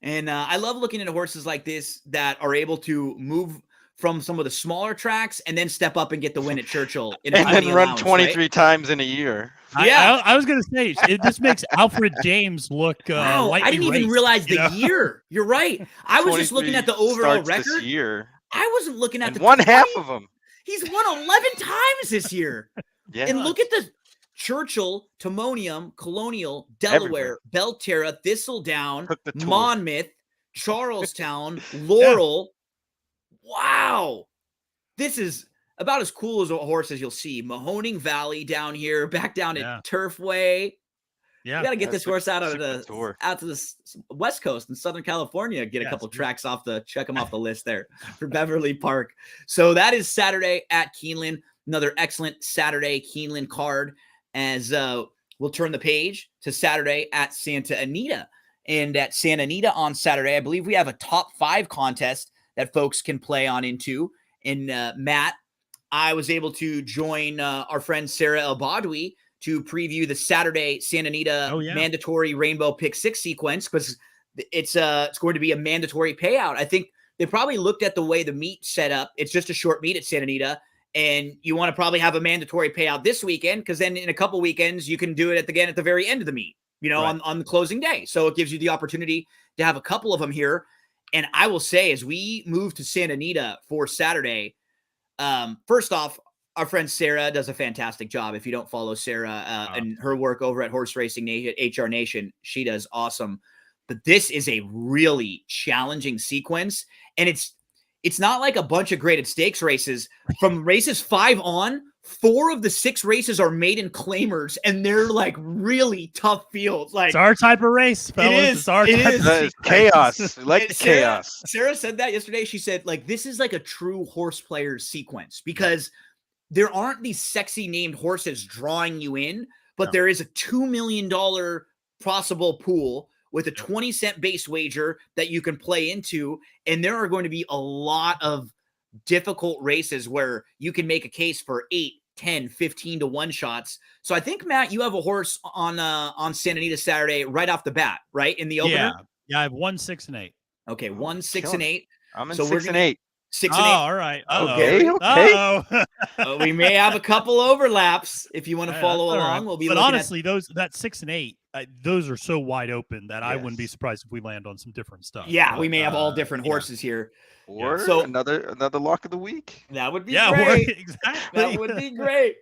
And I love looking at horses like this that are able to move from some of the smaller tracks and then step up and get the win at Churchill. And then run 23 times in a year. I was going to say, this makes Alfred James look wow, I didn't even realize the year. You're right. I was just looking at the overall record. This year. I wasn't looking at the one half of them. He's won 11 times this year. Yeah. And look at the Churchill, Timonium, Colonial, Delaware, Belterra, Thistledown, Monmouth, Charlestown, Laurel. Wow. This is about as cool as a horse as you'll see. Mahoning Valley down here, back down at Turfway. Yeah. We got to get this horse out to the West Coast in Southern California, get a couple tracks check them off the list there for Beverly Park. So that is Saturday at Keeneland. Another excellent Saturday Keeneland card as we'll turn the page to Saturday at Santa Anita. And at Santa Anita on Saturday, I believe we have a top 5 contest that folks can play on into. And Matt, I was able to join our friend Sarah El Badwi to preview the Saturday Santa Anita mandatory Rainbow Pick 6 sequence because it's going to be a mandatory payout. I think they probably looked at the way the meet set up. It's just a short meet at Santa Anita, and you want to probably have a mandatory payout this weekend, because then in a couple weekends you can do it again at the very end of the meet, Right. on the closing day. So it gives you the opportunity to have a couple of them here. And I will say, as we move to Santa Anita for Saturday, first off, our friend Sarah does a fantastic job. If you don't follow Sarah and her work over at Horse Racing Nation, HR Nation, she does awesome. But this is a really challenging sequence, and it's not like a bunch of graded stakes races. From races 5 on, 4 of the 6 races are maiden claimers, and they're like really tough fields. Like, It's our type of race, fellas. It's our It type is. of That is chaos. We like the chaos. Sarah said that yesterday. She said, like, this is like a true horse player sequence, because there aren't these sexy named horses drawing you in, but No. there is a $2 million possible pool with a 20-cent base wager that you can play into. And there are going to be a lot of difficult races where you can make a case for 8, 10, 15 to 1 shots. So I think, Matt, you have a horse on Santa Anita Saturday right off the bat, right? In the opener? Yeah, I have 1, 6, and 8. Okay, 1, 6, killing and it. 8. I'm in So we're 6 and gonna- 8. 6 Oh, and 8. all right. Okay, okay. Uh-oh. We may have a couple overlaps if you want to Yeah, follow that's all along. right. We'll be But looking honestly, that 6 and 8, those are so wide open that I wouldn't be Yes. surprised if we land on some different stuff. at. Yeah, But, we may have all different yeah. horses here. Or So- another lock of the week. That would be Yeah, great. exactly. That would be great.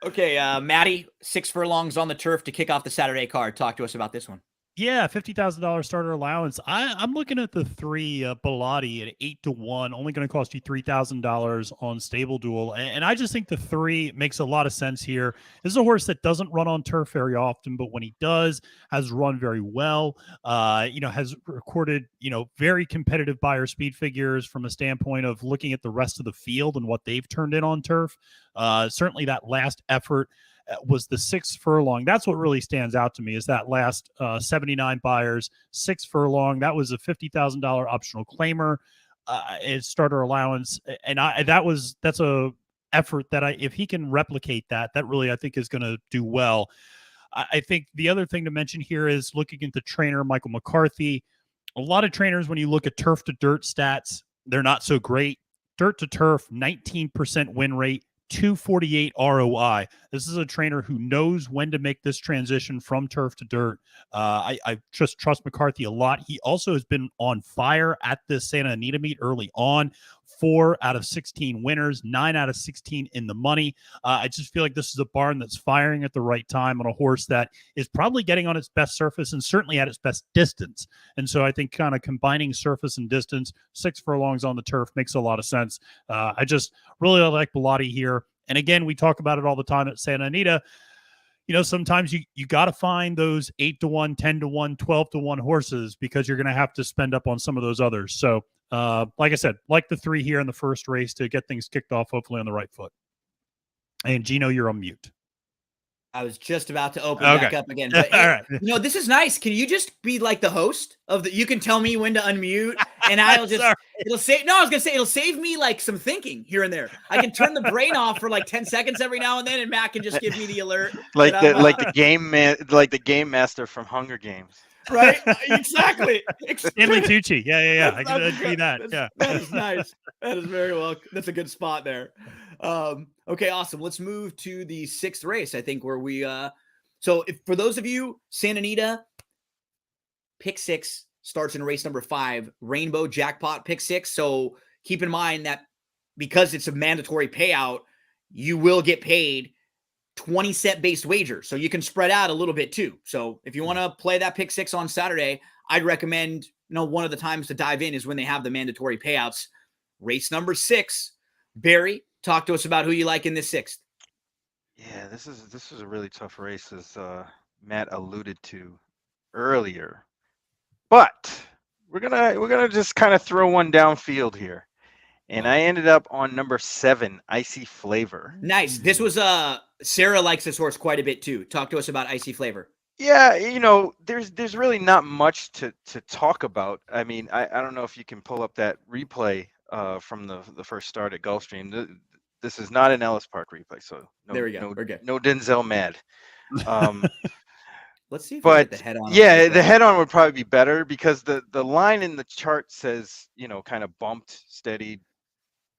Okay, Maddie, 6 furlongs on the turf to kick off the Saturday card. Talk to us about this one. Yeah, $50,000 starter allowance. I'm looking at the 3 Bilotti at 8 to 1, only going to cost you $3,000 on Stable Duel, and I just think the 3 makes a lot of sense here. This is a horse that doesn't run on turf very often, but when he does, has run very well. Has recorded very competitive buyer speed figures from a standpoint of looking at the rest of the field and what they've turned in on turf. Certainly, that last effort was the 6 furlong. That's what really stands out to me, is that last 79 buyers, 6 furlong. That was a $50,000 optional claimer, and starter allowance. And that's a effort that if he can replicate that really, I think, is going to do well. I think the other thing to mention here is looking at the trainer, Michael McCarthy. A lot of trainers, when you look at turf to dirt stats, they're not so great. Dirt to turf, 19% win rate, 248 ROI. This is a trainer who knows when to make this transition from turf to dirt. I just trust McCarthy a lot. He also has been on fire at this Santa Anita meet early on. 4 out of 16 winners, 9 out of 16 in the money. I just feel like this is a barn that's firing at the right time on a horse that is probably getting on its best surface and certainly at its best distance. And so I think kind of combining surface and distance, 6 furlongs on the turf makes a lot of sense. I just really like Bilotti here. And again, we talk about it all the time at Santa Anita. Sometimes you got to find those 8 to 1, 10 to 1, 12 to 1 horses, because you're going to have to spend up on some of those others. So, like I said, like the 3 here in the first race to get things kicked off, hopefully on the right foot. And Gino, you're on mute. I was just about to open back Okay. up again. But All right. this is nice. Can you just be like the host of you can tell me when to unmute, and I'll just, Sorry. I was going to say, it'll save me like some thinking here and there. I can turn the brain off for like 10 seconds every now and then, and Matt can just give me the alert. Like that I'm, the game master from Hunger Games. right? Exactly. Stanley Tucci. Yeah. I That's can good. see that. Yeah. That is nice. That is very well. That's a good spot there. Okay, awesome. Let's move to the 6th race, I think, where we so for those of you, Santa Anita, pick 6 starts in race number 5, Rainbow Jackpot pick 6. So keep in mind that because it's a mandatory payout, you will get paid 20-cent based wager. So you can spread out a little bit too. So if you want to play that pick 6 on Saturday, I'd recommend, one of the times to dive in is when they have the mandatory payouts. Race number 6, Barry, talk to us about who you like in this 6th. Yeah, this is a really tough race, as Matt alluded to earlier. But we're gonna just kind of throw one downfield here, and I ended up on number 7, Icy Flavor. Nice. This was Sarah likes this horse quite a bit too. Talk to us about Icy Flavor. Yeah, there's really not much to talk about. I mean, I don't know if you can pull up that replay from the first start at Gulfstream. This is not an Ellis Park replay, so There we go. We're good. No Denzel Mad. Let's see if we get But the head on. yeah, the head on would probably be better because the line in the chart says, kind of bumped, steady.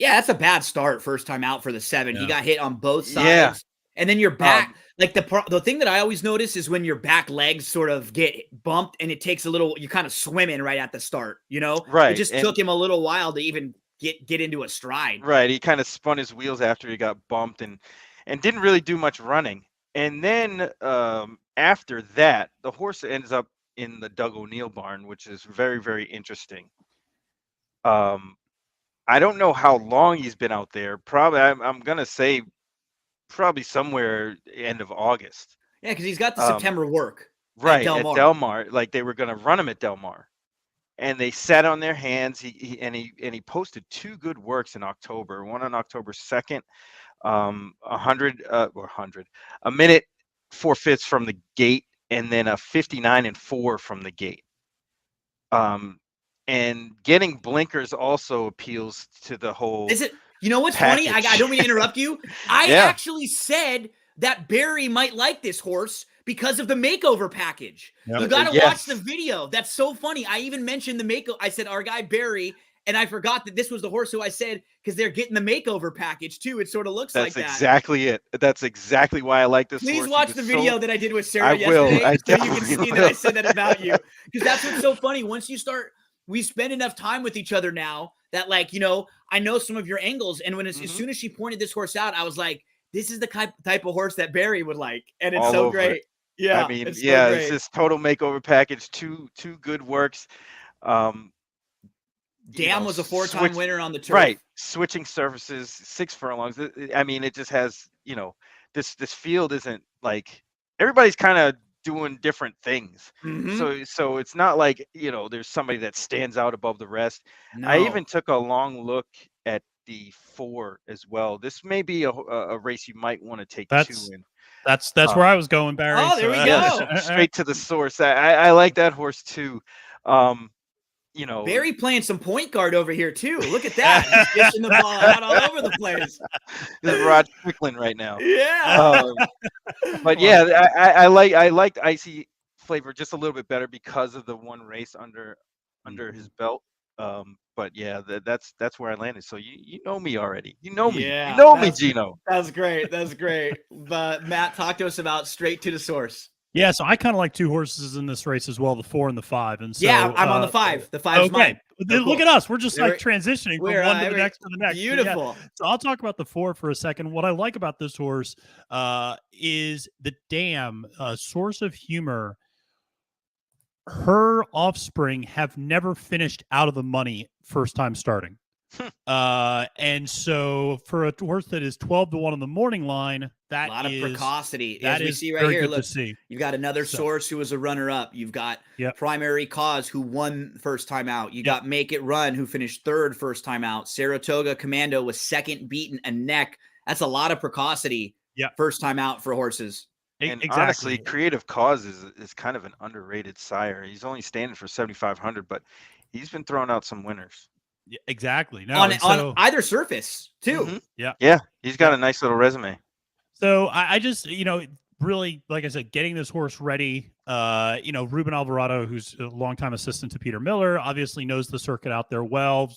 Yeah, that's a bad start first time out for the 7. He Yeah. got hit on both Yeah. sides. And then your back, like the thing that I always notice is when your back legs sort of get bumped and it takes a little, you're kind of swimming right at the start, It Right, just and- took him a little while to even get into a stride. Right. He kind of spun his wheels after he got bumped and didn't really do much running. And then after that, the horse ends up in the Doug O'Neill barn, which is very, very interesting. I don't know how long he's been out there. Probably, I'm gonna say, probably somewhere end of August. Yeah, because he's got the September work. Right Del at Mar. Del Mar, like they were gonna run him at Del Mar, and they sat on their hands. He posted 2 good works in October. One on October 2nd, 100 a minute 4/5 from the gate, and then a 59 and 4 from the gate. And getting blinkers also appeals to the whole. Is it? You know what's funny? I package. don't mean to interrupt you. I Yeah. actually said that Barry might like this horse because of the makeover package. Yep. You got to Yes. watch the video. That's so funny. I even mentioned the makeover. I said our guy Barry, and I forgot that this was the horse who I said because they're getting the makeover package too. It sort of looks like That's that. exactly it. That's exactly why I like this Please horse. watch He the was video so- that I did with Sarah I will. yesterday, I so you can definitely see that I will. said that about you. Because that's what's so funny. Once you start, we spend enough time with each other now that, like, I know some of your angles. And when as Mhm. soon as she pointed this horse out, I was like, this is the type of horse that Barry would like, and it's All so over it. great. Yeah, I mean, it's so yeah, great. it's this total makeover package. Two good works. Dam was a 4-time switch- winner on the turf. Right, switching surfaces, 6 furlongs. I mean, it just has, this field isn't like everybody's kind of doing different things. Mhm. So it's not like there's somebody that stands out above the rest. I No. even took a long look at the 4 as well. This may be a race you might want to take 2 That's- in. That's where I was going, Barry. Oh, there we go. Yeah, straight to the source. I like that horse too. Barry playing some point guard over here too. Look at that. He's dishing the ball out all over the place. this is Rod Strickland right now. Yeah. But yeah, I liked Icy Flavor just a little bit better because of the one race under his belt. But yeah, that's where I landed. So you know me already. You know me. Yeah, You know me, that's- Gino. That's great. That's great. But Matt, talk to us about straight to the source. Yeah, so I kind of like 2 horses in this race as well, the 4 and the 5. And so, Yeah, I'm on the 5. The 5's Okay, mine. Then Oh, look cool. at us. We're just We're- like transitioning from We're, one to the we're- next to the next. Yeah. Beautiful. So I'll talk about the 4 for a second. What I like about this horse is the Dam, source of humor. Her offspring have never finished out of the money first time starting. And so for a horse that is 12-1 on the morning line, that A lot of is- precocity. that As we is see right very here, good look, to see. you've got another So- source who was a runner-up. You've got Yep. Primary Cause who won first time out. You got Make It Run who finished 3rd first time out. Saratoga Commando was 2nd, beaten a neck. That's a lot of precocity. Yep. First time out for horses. And Exactly. honestly, Creative Cause is kind of an underrated sire. He's only standing for 7,500, but he's been throwing out some winners. Yeah, exactly. No, on and so, on either surface, too. Mhm. Yeah. Yeah, he's got a nice little resume. So I just, really, like I said, getting this horse ready. Ruben Alvarado, who's a longtime assistant to Peter Miller, obviously knows the circuit out there well.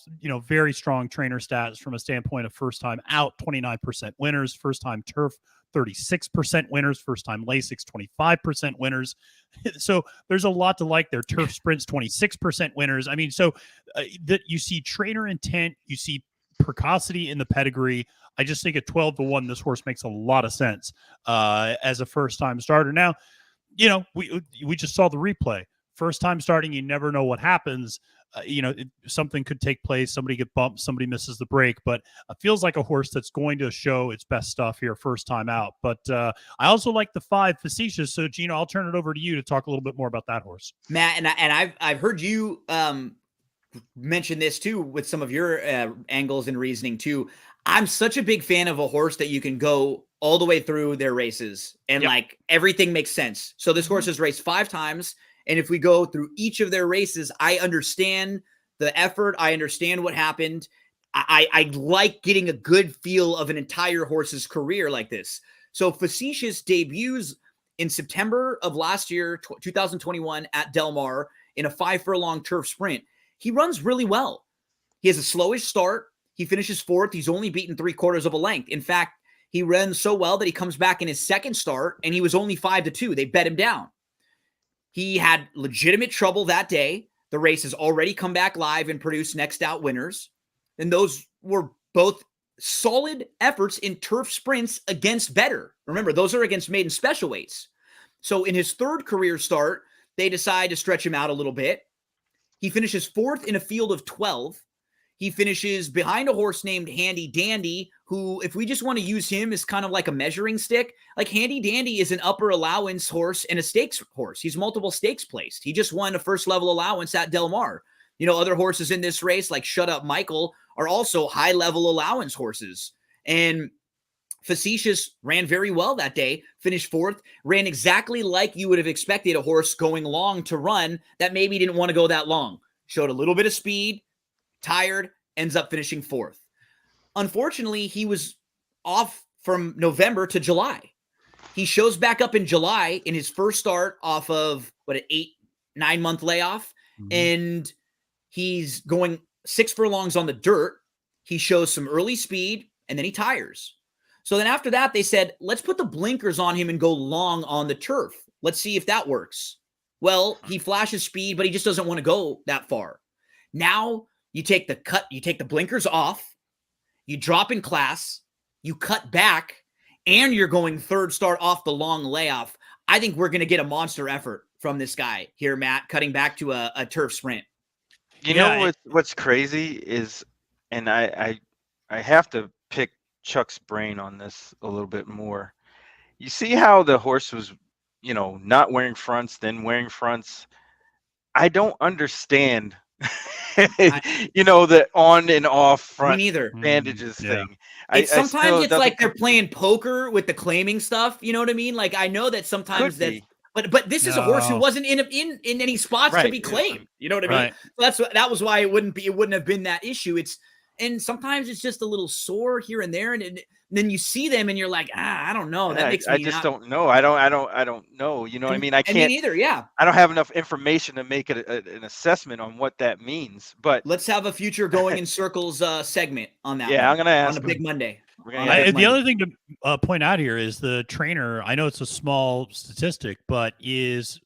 Very strong trainer stats from a standpoint of first time out, 29% winners, first time turf, 36% winners, first time Lasix, 25% winners. So there's a lot to like there. Turf sprints, 26% winners. I mean, so that you see trainer intent, you see precocity in the pedigree. I just think at 12-1, this horse makes a lot of sense as a first-time starter. Now, we just saw the replay. First time starting, you never know what happens. Something could take place. Somebody get bumped. Somebody misses the break. But it feels like a horse that's going to show its best stuff here first time out. But I also like the 5 Facetious. So, Gino, I'll turn it over to you to talk a little bit more about that horse. Matt, and I've heard you mention this too with some of your angles and reasoning too. I'm such a big fan of a horse that you can go all the way through their races and Yep. like everything makes sense. So this horse has raced 5 times, and if we go through each of their races, I understand the effort. I understand what happened. I like getting a good feel of an entire horse's career like this. So Facetious debuts in September of last year, 2021 at Del Mar in a 5 furlong turf sprint, he runs really well. He has a slowish start. He finishes 4th. He's only beaten 3/4 of a length. In fact, he runs so well that he comes back in his second start and he was only 5-2. They bet him down. He had legitimate trouble that day. The race has already come back live and produced next out winners. And those were both solid efforts in turf sprints against better. Remember, those are against maiden special weights. So in his third career start, they decide to stretch him out a little bit. He finishes 4th in a field of 12. He finishes behind a horse named Handy Dandy, who, if we just want to use him as kind of like a measuring stick, like Handy Dandy is an upper allowance horse and a stakes horse. He's multiple stakes placed. He just won a first level allowance at Del Mar. Other horses in this race, like Shut Up Michael, are also high level allowance horses. And Facetious ran very well that day, finished 4th, ran exactly like you would have expected a horse going long to run that maybe didn't want to go that long. Showed a little bit of speed, tired, ends up finishing 4th. Unfortunately, he was off from November to July. He shows back up in July in his first start off of an 8-9 month layoff. And he's going 6 furlongs on the dirt. He shows some early speed and then he tires. So then after that, they said, let's put the blinkers on him and go long on the turf. Let's see if that works. Well, he flashes speed, but he just doesn't want to go that far. Now you take the blinkers off, you drop in class, you cut back, and you're going third start off the long layoff. I think we're going to get a monster effort from this guy here, Matt, cutting back to a turf sprint. You know what's crazy is, and I have to pick Chuck's brain on this a little bit more. You see how the horse was, not wearing fronts, then wearing fronts. I don't understand, the on and off front bandages thing. Sometimes it's like they're playing poker with the claiming stuff. You know what I mean? Like, I know that sometimes that. But this is a horse who wasn't in any spots to be claimed. You know what I mean? So that was why it wouldn't have been that issue. And sometimes it's just a little sore here and there, and then you see them and you're like, I don't know. That makes me. I just don't know. I don't know. You know what I mean? I can't either. Yeah. I don't have enough information to make an assessment on what that means. But let's have a future Going in Circles segment on that. Yeah, I'm gonna ask on a big Monday. The other thing to point out here is the trainer, I know it's a small statistic, but is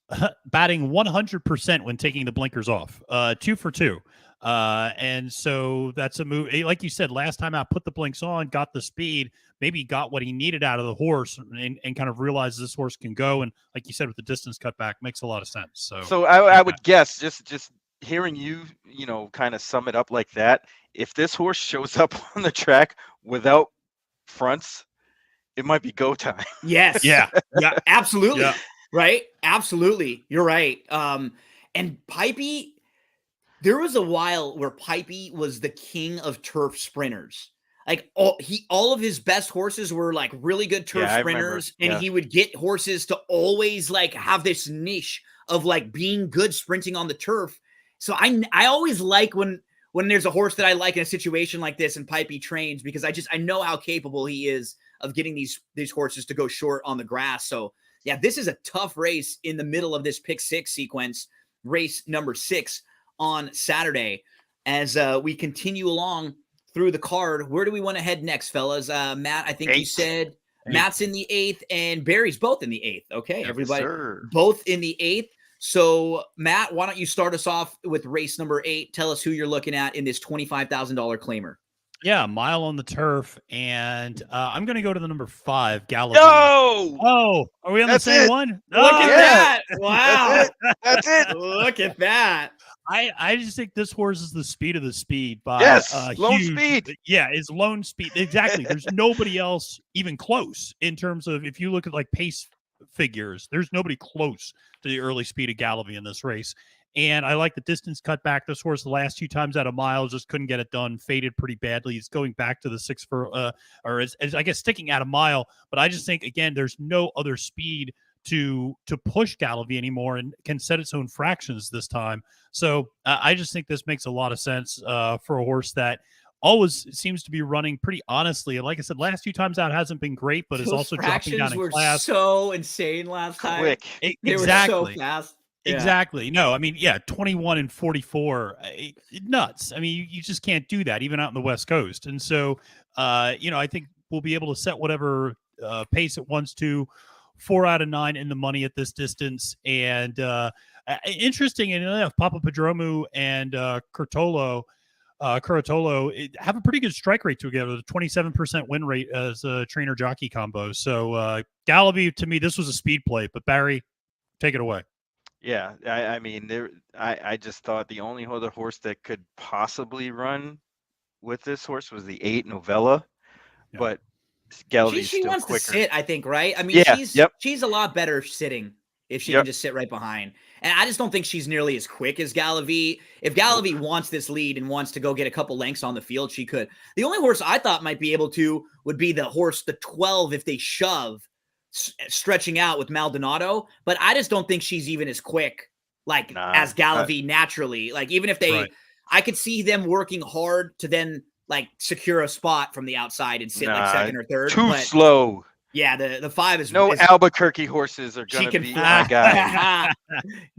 batting 100% when taking the blinkers off, 2 for 2. And so that's a move. Like you said, last time out, put the blinks on, got the speed, maybe got what he needed out of the horse and kind of realized this horse can go. And like you said, with the distance cut back, makes a lot of sense. So I would guess, just hearing you, kind of sum it up like that, if this horse shows up on the track without fronts, it might be go time. Yes. Yeah, absolutely. Yeah. Right. Absolutely. You're right. And Pipey, there was a while where Pipey was the king of turf sprinters. Like all of his best horses were like really good turf sprinters, and he would get horses to always like have this niche of like being good sprinting on the turf. So I always like when there's a horse that I like in a situation like this and Pipey trains, because I know how capable he is of getting these horses to go short on the grass. So yeah, this is a tough race in the middle of this pick 6 sequence, race number 6 on Saturday. As we continue along through the card, where do we want to head next, fellas? Matt, I think 8. You said Matt's in the 8th and Barry's both in the 8th. Okay, yes, everybody, both in the 8th. So, Matt, why don't you start us off with race number 8? Tell us who you're looking at in this $25,000 claimer. Yeah, mile on the turf, and I'm going to go to the number 5, Galloping. No! Oh, are we on the same one? Look at that! Wow, that's it. Look at that. I just think this horse is the speed of the speed by lone speed. Yeah, it's lone speed. Exactly. There's nobody else even close in terms of, if you look at like pace figures, there's nobody close to the early speed of Galloping in this race. And I like the distance cut back. This horse the last 2 times out of miles just couldn't get it done, faded pretty badly. He's going back to the 6 for or as I guess sticking at a mile. But I just think, again, there's no other speed to push Galloping anymore and can set its own fractions this time. So I just think this makes a lot of sense for a horse that always seems to be running pretty honestly. And like I said, last few times out hasn't been great, but is Those also dropping down fractions in were class. so insane last time. Quick. They Exactly. were so fast. Yeah. Exactly. No, I mean, 21 and 44, nuts. I mean, you just can't do that even out in the West Coast. And so, I think we'll be able to set whatever pace it wants to. 4 out of 9 in the money at this distance. And interesting enough, Papa Padromu and Curatolo have a pretty good strike rate together, the 27% win rate as a trainer jockey combo. So Gallivy, to me, this was a speed play, but Barry, take it away. Yeah, I mean, I just thought the only other horse that could possibly run with this horse was the 8 Novella, Yeah. but Gallavy's She still wants quicker. to sit, I think, right? I mean, Yeah, she's a lot better sitting if she Yep. can just sit right behind. And I just don't think she's nearly as quick as Gallavy. If Gallavy wants this lead and wants to go get a couple lengths on the field, she could. The only horse I thought might be able to would be the horse, the 12, if they shove, stretching out with Maldonado. But I just don't think she's even as quick, like, Nah, as Gallavy naturally. Like, even if they, Right. I could see them working hard to then, like, secure a spot from the outside and sit like Nah, second or third. too but slow. yeah, the 5 is No is, Albuquerque horses are she gonna can be fly. my guy.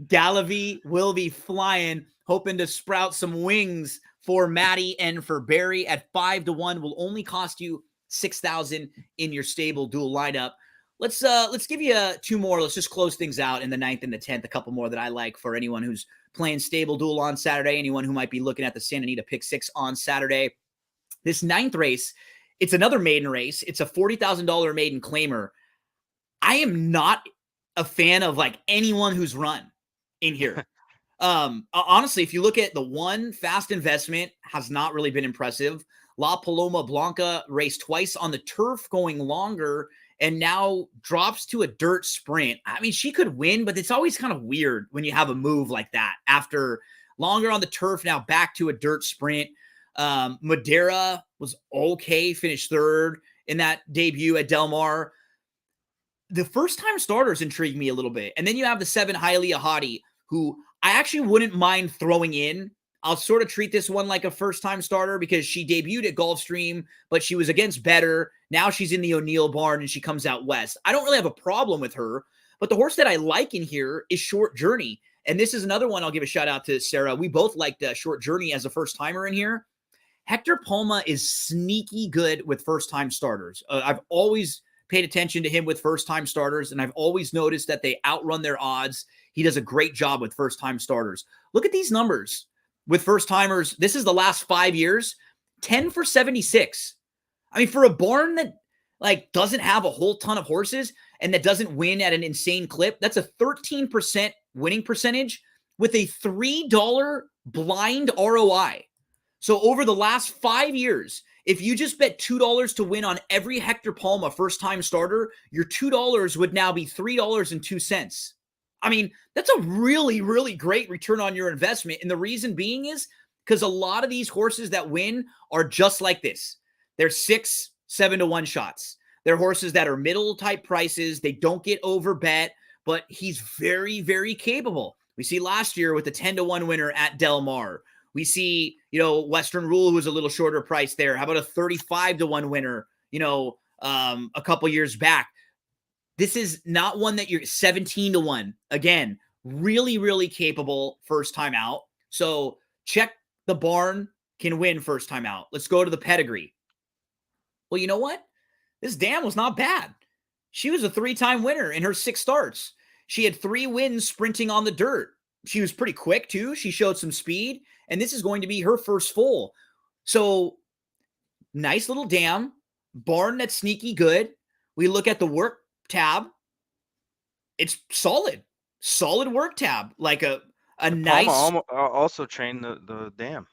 Gallavy will be flying, hoping to sprout some wings for Maddie and for Barry at 5-1. Will only cost you 6,000 in your stable dual lineup. Let's give you 2 more. Let's just close things out in the 9th and the 10th. A couple more that I like for anyone who's playing stable duel on Saturday. Anyone who might be looking at the Santa Anita Pick 6 on Saturday. This 9th race, it's another maiden race. It's a $40,000 maiden claimer. I am not a fan of like anyone who's run in here. Honestly, if you look at the one, Fast Investment has not really been impressive. La Paloma Blanca raced twice on the turf, going longer, and now drops to a dirt sprint. I mean, she could win, but it's always kind of weird when you have a move like that after longer on the turf, now back to a dirt sprint. Madeira was okay, finished 3rd in that debut at Del Mar. The first-time starters intrigue me a little bit. And then you have the 7 Hialeah Hottie, who I actually wouldn't mind throwing in. I'll sort of treat this one like a first-time starter because she debuted at Gulfstream, but she was against better. Now she's in the O'Neill barn and she comes out west. I don't really have a problem with her, but the horse that I like in here is Short Journey. And this is another one I'll give a shout out to Sarah. We both liked Short Journey as a first-timer in here. Hector Palma is sneaky good with first-time starters. I've always paid attention to him with first-time starters, and I've always noticed that they outrun their odds. He does a great job with first-time starters. Look at these numbers with first-timers. This is the last 5 years, 10 for 76. I mean, for a barn that like doesn't have a whole ton of horses and that doesn't win at an insane clip, that's a 13% winning percentage with a $3 blind ROI. So over the last 5 years, if you just bet $2 to win on every Hector Palma first-time starter, your $2 would now be $3.02. I mean, that's a really, really great return on your investment. And the reason being is because a lot of these horses that win are just like this. They're 6, 7-1 shots. They're horses that are middle type prices. They don't get overbet, but he's very, very capable. We see last year with the 10-1 winner at Del Mar. We see, Western Rule, who was a little shorter price there. How about a 35-1 winner, a couple years back? This is not one that you're 17-1. Again, really, really capable first time out. So check the barn can win first time out. Let's go to the pedigree. Well, you know what? This dam was not bad. She was a 3-time winner in her 6 starts. She had 3 wins sprinting on the dirt. She was pretty quick too. She showed some speed, and this is going to be her first full. So nice little dam, barn that's sneaky good. We look at the work tab. It's solid work tab. Like a nice. Palma also trained the dam.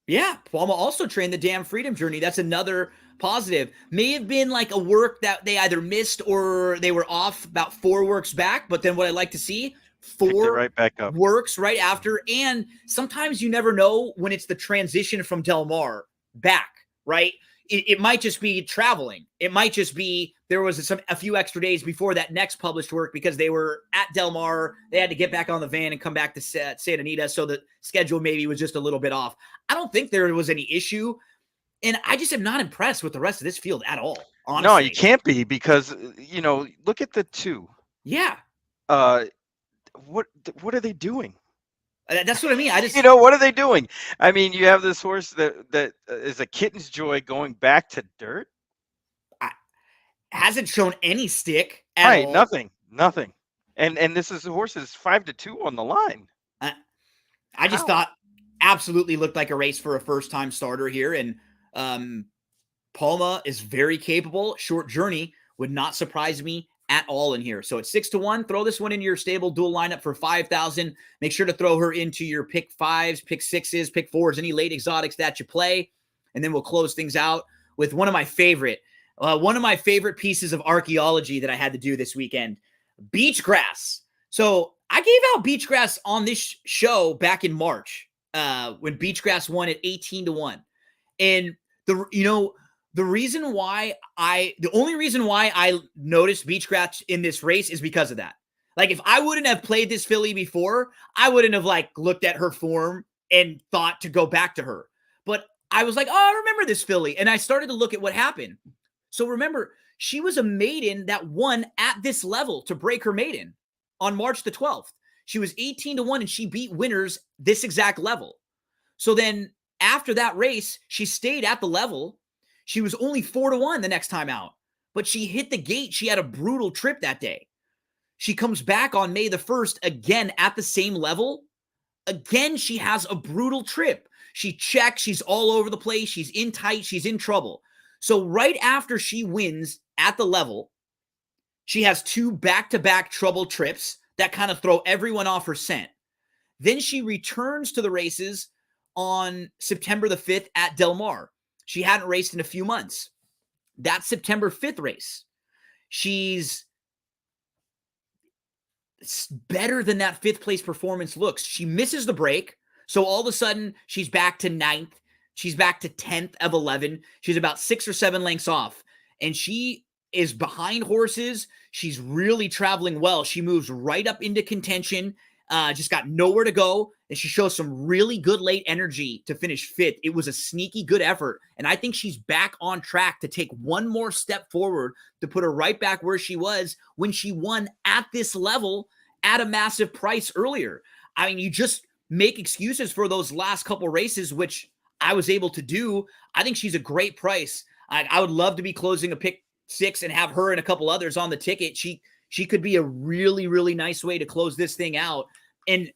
Yeah, Palma also trained the Dam Freedom Journey. That's another positive. May have been like a work that they either missed or they were off about 4 works back. But then what I like to see, 4 right back up. works right after. And sometimes you never know when it's the transition from Del Mar back, right? It might just be traveling. It might just be there was a few extra days before that next published work because they were at Del Mar. They had to get back on the van and come back to Santa Anita. So the schedule maybe was just a little bit off. I don't think there was any issue And I just am not impressed with the rest of this field at all, No, you honestly. can't be because look at the two. Yeah. Uh, what are they doing? That's what I mean. I just What are they doing? I mean, you have this horse that is a kitten's joy going back to dirt. hasn't shown any stick at Right, all. nothing. And this is the horse is 5-2 on the line. I just How? thought absolutely looked like a race for a first-time starter here. And Palma is very capable. Short Journey would not surprise me at all in here. So at 6-1, throw this one in your stable dual lineup for 5,000. Make sure to throw her into your pick 5s, pick 6s, pick 4s, any late exotics that you play. And then we'll close things out with one of my favorite pieces of archaeology that I had to do this weekend, beach grass. So I gave out beach grass on this show back in March when beach grass won at 18-1. And the only reason why I noticed beach grass in this race is because of that. Like, if I wouldn't have played this filly before, I wouldn't have looked at her form and thought to go back to her. But I was like, oh, I remember this filly. And I started to look at what happened. So remember, she was a maiden that won at this level to break her maiden on March the 12th. She was 18-1 and she beat winners this exact level. So then after that race, she stayed at the level. She was only 4-1 the next time out, but she hit the gate. She had a brutal trip that day. She comes back on May the 1st again at the same level. Again, she has a brutal trip. She checks. She's all over the place. She's in tight. She's in trouble. So right after she wins at the level, she has 2 back-to-back trouble trips that kind of throw everyone off her scent. Then she returns to the races on September the 5th at Del Mar. She hadn't raced in a few months. That September 5th race, she's better than that 5th place performance looks. She misses the break. So all of a sudden, she's back to 9th. She's back to 10th of 11. She's about 6 or 7 lengths off. And she is behind horses. She's really traveling well. She moves right up into contention. Just got nowhere to go. And she shows some really good late energy to finish 5th. It was a sneaky good effort. And I think she's back on track to take one more step forward to put her right back where she was when she won at this level at a massive price earlier. I mean, you just make excuses for those last couple races, which I was able to do. I think she's a great price. I would love to be closing a pick 6 and have her and a couple others on the ticket. She could be a really, really nice way to close this thing out. And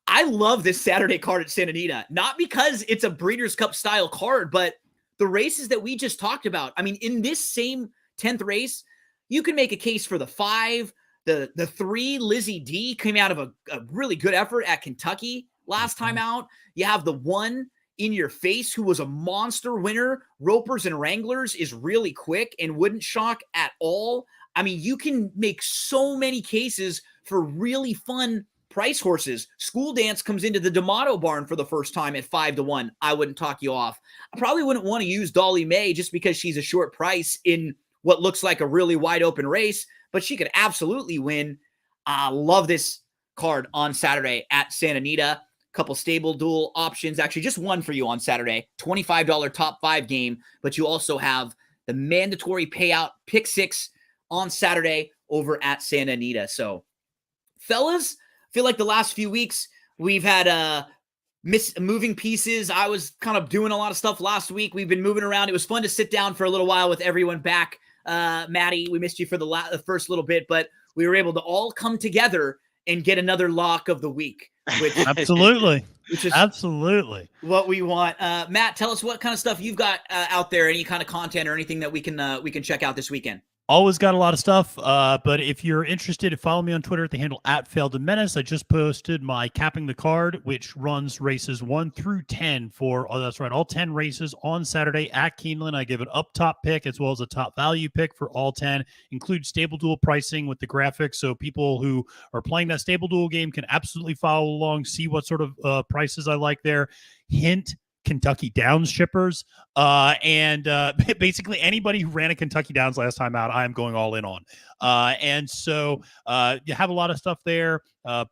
I love this Saturday card at Santa Anita, not because it's a Breeders' Cup style card, but the races that we just talked about. I mean, in this same 10th race, you can make a case for the 5, the 3. Lizzie D came out of a really good effort at Kentucky last time out. You have the 1 In Your Face, who was a monster winner. Ropers and Wranglers is really quick and wouldn't shock at all. I mean, you can make so many cases for really fun price horses. School Dance comes into the D'Amato barn for the first time at 5-1. I wouldn't talk you off. I probably wouldn't want to use Dolly May just because she's a short price in what looks like a really wide open race, but she could absolutely win. I love this card on Saturday at Santa Anita. Couple stable dual options. Actually, just one for you on Saturday. $25 top 5 game, but you also have the mandatory payout pick 6 on Saturday over at Santa Anita. So, fellas, I feel like the last few weeks we've had moving pieces. I was kind of doing a lot of stuff last week. We've been moving around. It was fun to sit down for a little while with everyone back. Maddie, we missed you for the first little bit, but we were able to all come together and get another lock of the week. Which Absolutely. Which is absolutely what we want. Matt, tell us what kind of stuff you've got out there, any kind of content or anything that we can check out this weekend. Always got a lot of stuff, but if you're interested, follow me on Twitter at the handle @FailDeMenace. I just posted my Capping the Card, which runs races 1 through 10 for, that's right, all 10 races on Saturday at Keeneland. I give an up top pick as well as a top value pick for all 10. Include stable dual pricing with the graphics, so people who are playing that stable dual game can absolutely follow along, see what sort of prices I like there. Hint, Kentucky Downs shippers, and basically anybody who ran a Kentucky Downs last time out, I am going all in on. And so you have a lot of stuff there,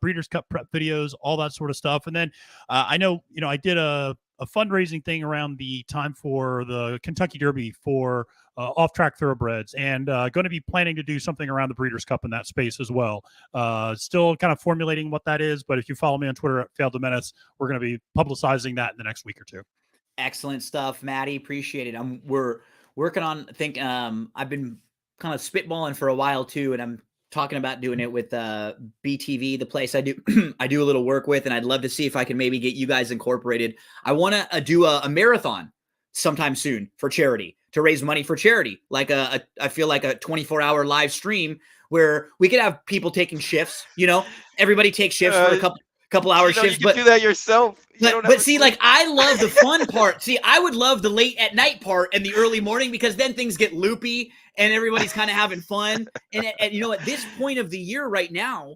Breeders' Cup prep videos, all that sort of stuff. And then I know, I did a a fundraising thing around the time for the Kentucky Derby for off-track thoroughbreds, and going to be planning to do something around the Breeders' Cup in that space as well. Still kind of formulating what that is, but if you follow me on Twitter at Failed to Menace, we're going to be publicizing that in the next week or two. Excellent stuff, Maddie. Appreciate it. We're working on. I've been kind of spitballing for a while too, and I'm talking about doing it with BTV, the place I do I do a little work with, and I'd love to see if I can maybe get you guys incorporated. I want to do a marathon sometime soon for charity, to raise money for charity. Like I feel like a 24-hour live stream where we could have people taking shifts. Everybody takes shifts for a couple hour shifts. You can do that yourself. But see, like, I love the fun part. See, I would love the late at night part and the early morning, because then things get loopy and everybody's kind of having fun. And at this point of the year right now,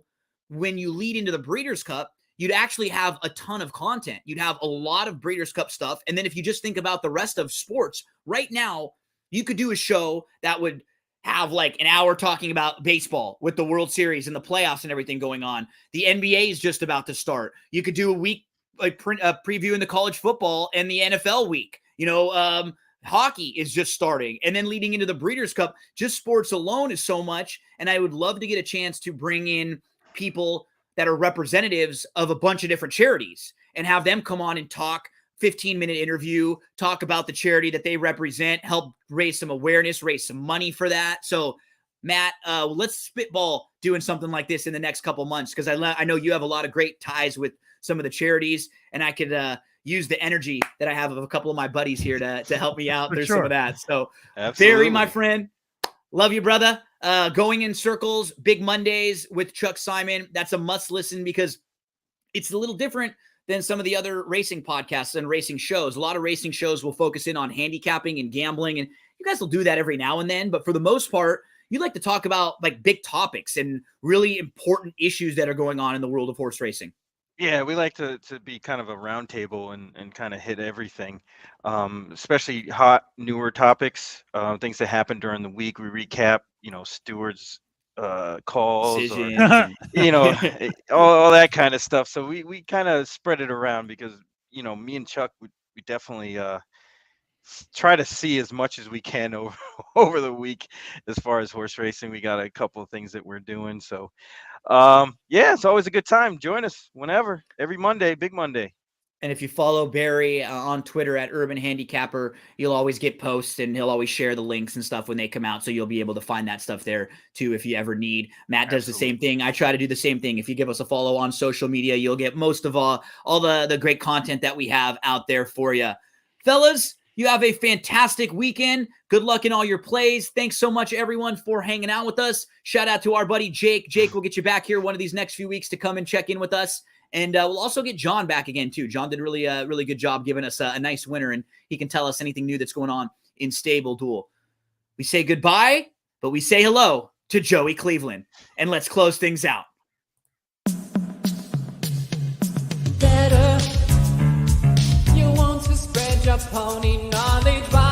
when you lead into the Breeders' Cup, you'd actually have a ton of content. You'd have a lot of Breeders' Cup stuff. And then if you just think about the rest of sports right now, you could do a show that would have like an hour talking about baseball with the World Series and the playoffs and everything going on. The NBA is just about to start. You could do a week like previewing the college football and the NFL week. Hockey is just starting, and then leading into the Breeders' Cup. Just sports alone is so much, and I would love to get a chance to bring in people that are representatives of a bunch of different charities and have them come on and talk. 15-minute interview, talk about the charity that they represent, help raise some awareness, raise some money for that. So, Matt, let's spitball doing something like this in the next couple months, because I know you have a lot of great ties with some of the charities, and I could use the energy that I have of a couple of my buddies here to help me out. There's some of that. So, Absolutely. Barry, my friend, love you, brother. Going in Circles, Big Mondays with Chuck Simon. That's a must listen, because it's a little different than some of the other racing podcasts and racing shows. A lot of racing shows will focus in on handicapping and gambling, and you guys will do that every now and then. But for the most part, you like to talk about like big topics and really important issues that are going on in the world of horse racing. Yeah, we like to be kind of a round table and kind of hit everything, especially hot, newer topics, things that happen during the week. We recap, stewards' calls, or, all that kind of stuff. So we kind of spread it around, because, me and Chuck, we definitely try to see as much as we can over the week as far as horse racing. We got a couple of things that we're doing. So, it's always a good time. Join us whenever, every Monday, Big Monday. And if you follow Barry on Twitter at Urban Handicapper, you'll always get posts, and he'll always share the links and stuff when they come out. So you'll be able to find that stuff there too if you ever need. Matt does the same thing. I try to do the same thing. If you give us a follow on social media, you'll get most of all the great content that we have out there for you. Fellas, you have a fantastic weekend. Good luck in all your plays. Thanks so much, everyone, for hanging out with us. Shout out to our buddy Jake. Jake, we'll get you back here one of these next few weeks to come and check in with us. And we'll also get John back again, too. John did really good job giving us a nice winner, and he can tell us anything new that's going on in Stable Duel. We say goodbye, but we say hello to Joey Cleveland. And let's close things out. Better, you want to spread your pony knowledge by